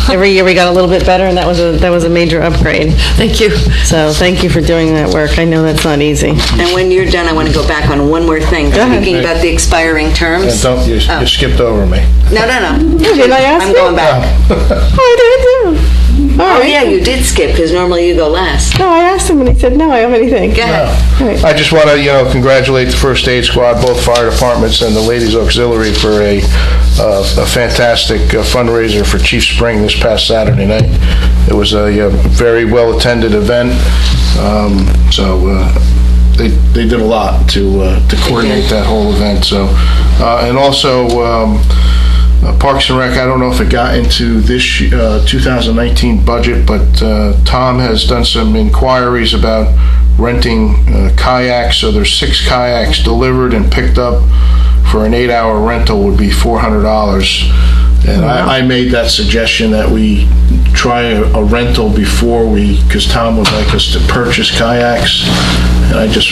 Every year we got a little bit better, and that was a major upgrade. Thank you. So thank you for doing that work. I know that's not easy. And when you're done, I want to go back on one more thing. Go ahead. Speaking about the expiring And terms. don't, you skipped over me. No. Did I ask I'm you? going back. Oh, did I do? All Oh, right. yeah, you did skip because normally you go last. No, I asked him, and he said, no, I don't have anything. Go ahead. All right. I just want to, congratulate the First Aid Squad, both fire departments and the Ladies Auxiliary for a fantastic fundraiser for Chief Spring this past Saturday night. It was a very well-attended event, so they did a lot to coordinate that whole event. So, and also Parks and Rec. I don't know if it got into this 2019 budget, but Tom has done some inquiries about renting kayaks. So there's 6 kayaks delivered and picked up for an 8-hour rental would be $400. And I made that suggestion that we try a rental before because Tom would like us to purchase kayaks. And I just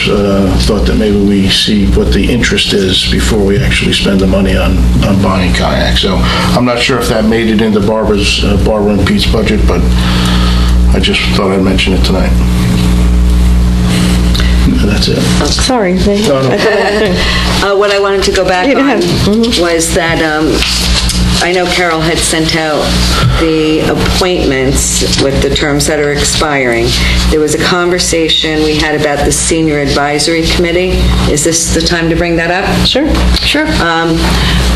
thought that maybe we see what the interest is before we actually spend the money on buying kayaks. So I'm not sure if that made it into Barbara and Pete's budget, but I just thought I'd mention it tonight. And that's it. Sorry. No. What I wanted to go back Yeah, go ahead. on was that I know Carol had sent out the appointments with the terms that are expiring. There was a conversation we had about the Senior Advisory Committee. Is this the time to bring that up? Sure.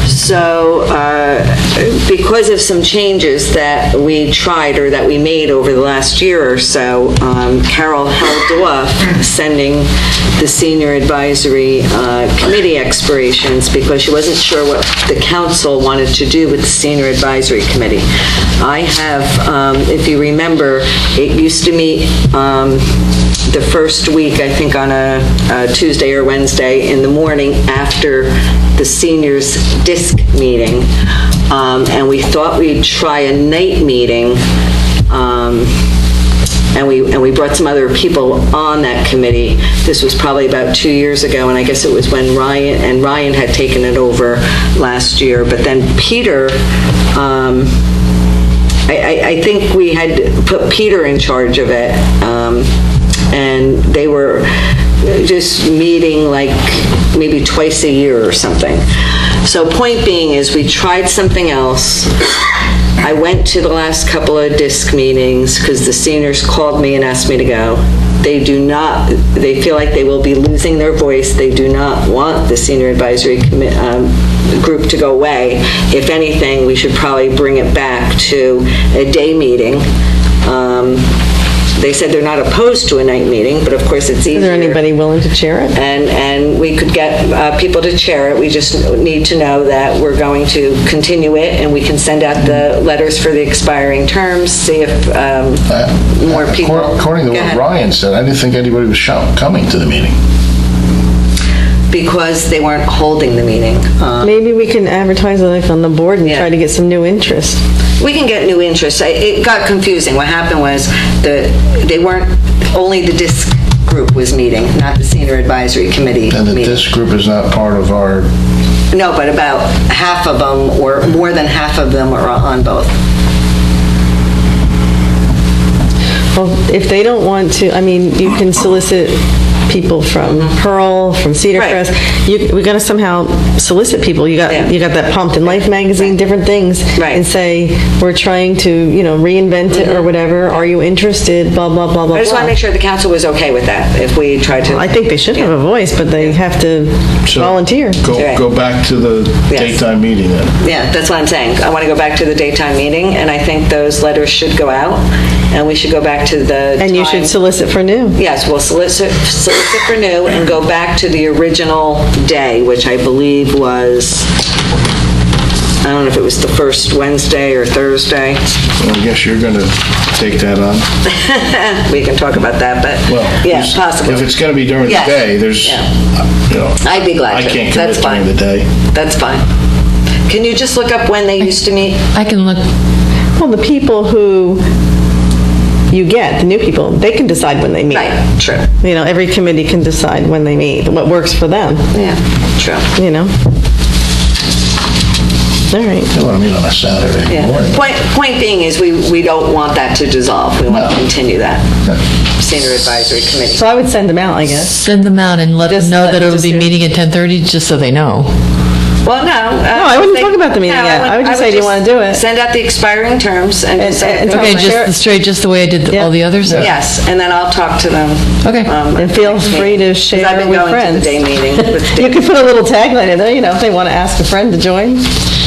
So, because of some changes that we tried or that we made over the last year or so, Carol held off sending the Senior Advisory Committee expirations because she wasn't sure what the council wanted to do with the Senior Advisory Committee. I have, if you remember, it used to meet the first week, I think on a Tuesday or Wednesday in the morning after the seniors' disc meeting, and we thought we'd try a night meeting, and we brought some other people on that committee. This was probably about 2 years ago, and I guess it was when Ryan had taken it over last year. But then Peter, I think we had put Peter in charge of it, and they were just meeting like maybe twice a year or something. So point being is we tried something else. I went to the last couple of DISC meetings because the seniors called me and asked me to go. They feel like they will be losing their voice. They do not want the Senior Advisory Group to go away. If anything, we should probably bring it back to a day meeting. They said they're not opposed to a night meeting, but of course it's easier. Is there anybody willing to chair it? And we could get people to chair it. We just need to know that we're going to continue it, and we can send out the letters for the expiring terms, see if more people... According to what Ryan said, I didn't think anybody was coming to the meeting. Because they weren't holding the meeting. Maybe we can advertise it on the board and try to get some new interest. We can get new interest. It got confusing. What happened was they weren't, only the DISC group was meeting, not the Senior Advisory Committee And the meeting. DISC group is not part of our... No, but about half of them, or more than half of them, are on both. Well, if they don't want to, I mean, you can solicit people from Pearl, from Cedar Crest. We got to somehow solicit people. You got that Pumped in Life magazine, different things, and say we're trying to reinvent it or whatever. Are you interested? Blah blah blah blah. I just want to make sure the council was okay with that. If we tried to, I think they should have a voice, but they have to volunteer. Go back to the daytime meeting then. Yeah, that's what I'm saying. I want to go back to the daytime meeting, and I think those letters should go out, and we should go back to the. And you should solicit for new. Yes, we'll solicit for new and go back to the original day, which I believe was, I don't know if it was the first Wednesday or Thursday. Well, I guess you're going to take that on. We can talk about that, but possibly. If it's going to be during the day, there's, I'd be glad to. I can't commit That's fine. during the day. That's fine. Can you just look up when they used to meet? I can look. Well, the people who you get, the new people, they can decide when they meet. Right, true. Every committee can decide when they meet, what works for them. Yeah, true. All right. They want to meet on a Saturday morning. Point being is we don't want that to dissolve. We want to continue that. Senior Advisory Committee. So I would send them out, I guess. Send them out and let them know that it'll be meeting at 10:30, just so they know. Well, no. I wouldn't talk about the meeting yet. I would just say, do you want to do it? Send out the expiring terms and say... Okay, just the way I did all the others? Yes, and then I'll talk to them. Okay. And feel free to share I've been with going friends. to the day meeting. You could put a little tagline in there, if they want to ask a friend to join.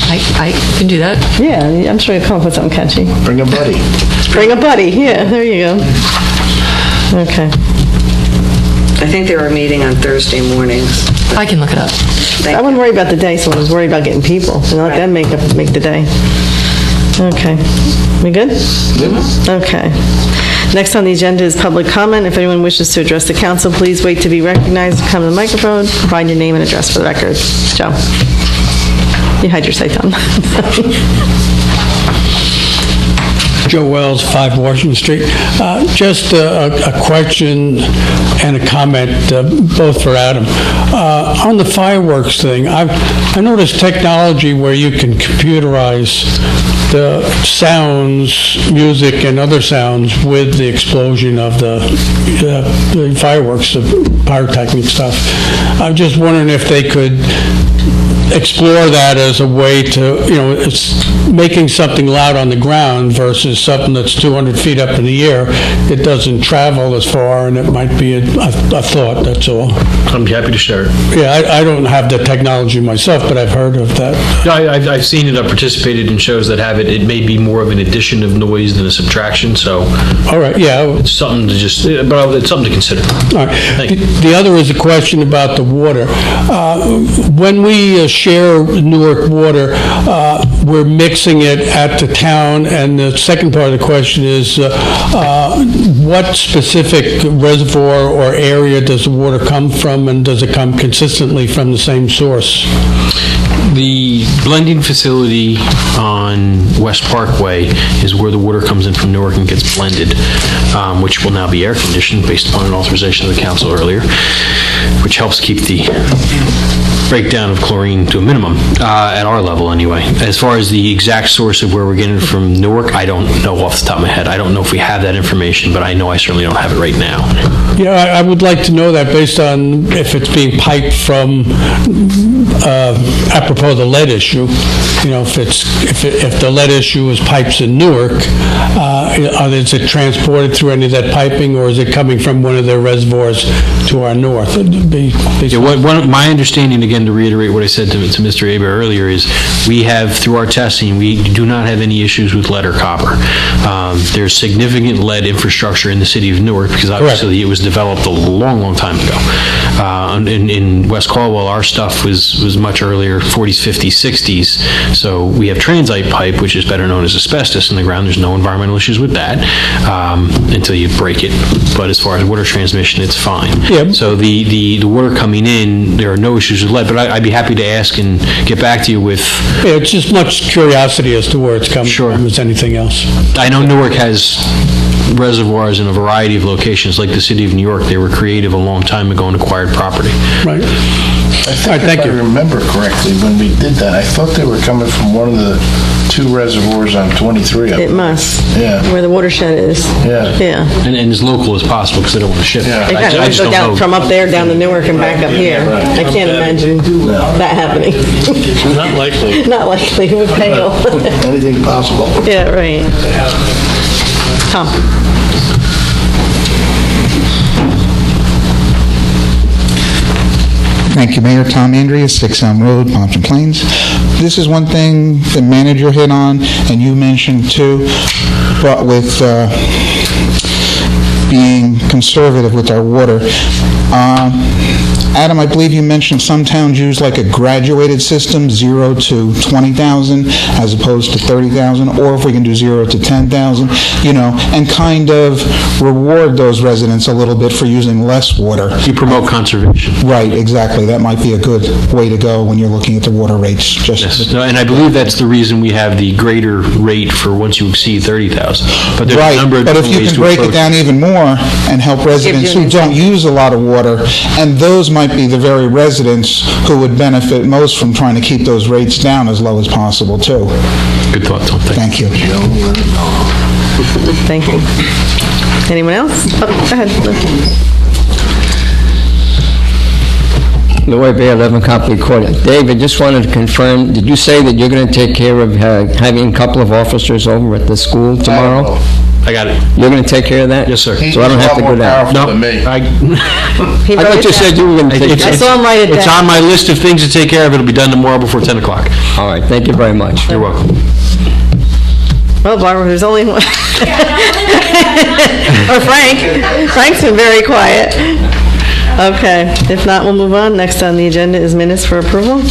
I can do that. Yeah, I'm sure you'll come up with something catchy. Bring a buddy. Bring a buddy, yeah, there you go. Okay. I think they were meeting on Thursday mornings. I can look it up. I wouldn't worry about the day, so I was worried about getting people. Let them make the day. Okay. We good? Okay. Next on the agenda is public comment. If anyone wishes to address the council, please wait to be recognized. Come to the microphone. Provide your name and address for the record. Joe. You had your say, Tom. Joe Wells, 5 Washington Street. Just a question and a comment, both for Adam. On the fireworks thing, I noticed technology where you can computerize the sounds, music, and other sounds with the explosion of the fireworks, the pyrotechnic stuff. I'm just wondering if they could explore that as a way to, it's making something loud on the ground versus something that's 200 feet up in the air. It doesn't travel as far, and it might be a thought, that's all. I'm happy to share it. Yeah, I don't have the technology myself, but I've heard of that. No, I've seen it. I've participated in shows that have it. It may be more of an addition of noise than a subtraction, so. All right, yeah. It's something to it's something to consider. All right. The other is a question about the water. When we share Newark water, we're mixing it at the town, and the second part of the question is what specific reservoir or area does the water come from, and does it come consistently from the same source? The blending facility on West Parkway is where the water comes in from Newark and gets blended, which will now be air conditioned based upon an authorization of the council earlier, which helps keep the breakdown of chlorine to a minimum, at our level anyway. As far as the exact source of where we're getting it from Newark, I don't know off the top of my head. I don't know if we have that information, but I know I certainly don't have it right now. Yeah, I would like to know that based on if it's being piped from, apropos the lead issue, if the lead issue is pipes in Newark, is it transported through any of that piping, or is it coming from one of their reservoirs to our north? My understanding, again, to reiterate what I said to Mr. Aber earlier, is we have, through our testing, we do not have any issues with lead or copper. There's significant lead infrastructure in the city of Newark, because obviously it was developed a long, long time ago. In West Caldwell, our stuff was much earlier, 40s, 50s, 60s. So we have transite pipe, which is better known as asbestos in the ground. There's no environmental issues with that until you break it. But as far as water transmission, it's fine. Yep. So the water coming in, there are no issues with lead. But I'd be happy to ask and get back to you with... Yeah, it's just much curiosity as to where it's coming from as anything else. I know Newark has reservoirs in a variety of locations, like the city of New York. They were creative a long time ago and acquired property. Right. I remember correctly, when we did that, I thought they were coming from one of the two reservoirs on 23. It must. Yeah. Where the watershad is. Yeah. Yeah. And as local as possible, because they don't want to ship it. They kind of go down from up there down to Newark and back up here. I can't imagine that happening. Not likely. Not likely with hail. Anything possible. Yeah, right. Tom. Thank you, Mayor. Tom Andrea, 6 Elm Road, Pompton Plains. This is one thing the manager hit on, and you mentioned too, but with being conservative with our water. Adam, I believe you mentioned some towns use like a graduated system, 0 to 20,000 as opposed to 30,000, or if we can do 0 to 10,000, and kind of reward those residents a little bit for using less water. You promote conservation. Right, exactly. That might be a good way to go when you're looking at the water rates. Yes. No, and I believe that's the reason we have the greater rate for once you exceed 30,000. But there's a number of but if different you ways can to break it approach down even more and help residents who don't use a lot of water, and those might be the very residents who would benefit most from trying to keep those rates down as low as possible, too. Good thought, Tom. Thank you. Thank you. Anyone else? Oh, go ahead. Lloyd Bay, 11 Copley Court. David, just wanted to confirm, did you say that you're going to take care of having a couple of officers over at the school tomorrow? I got it. You're going to take care of that? Yes, sir. So I don't have to go down? No, I thought you said you were going to take care of it. I saw him write it down. It's on my list of things to take care of. It'll be done tomorrow before 10 o'clock. All right, thank you very much. You're welcome. Well, Barbara, there's only one. Or Frank. Frank's been very quiet. Okay, if not, we'll move on. Next on the agenda is minutes for approval.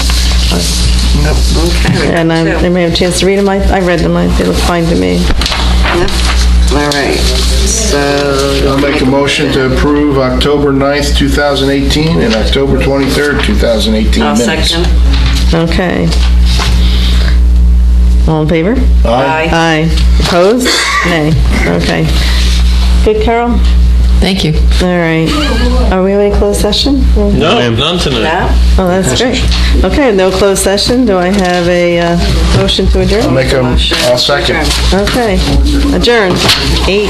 Okay. And I may have a chance to read them. I read them. They look fine to me. Yep. All right. So I'll make a motion to approve October 9th, 2018 and October 23rd, 2018 I'll minutes. second. Okay. All in favor? Aye. Aye. Opposed? Nay. Okay. Good, Carol? Thank you. All right. Are we in closed session? No, none tonight. Yeah. Oh, that's great. Okay, no closed session. Do I have a motion to adjourn? I'll second. Okay. Adjourn. 8.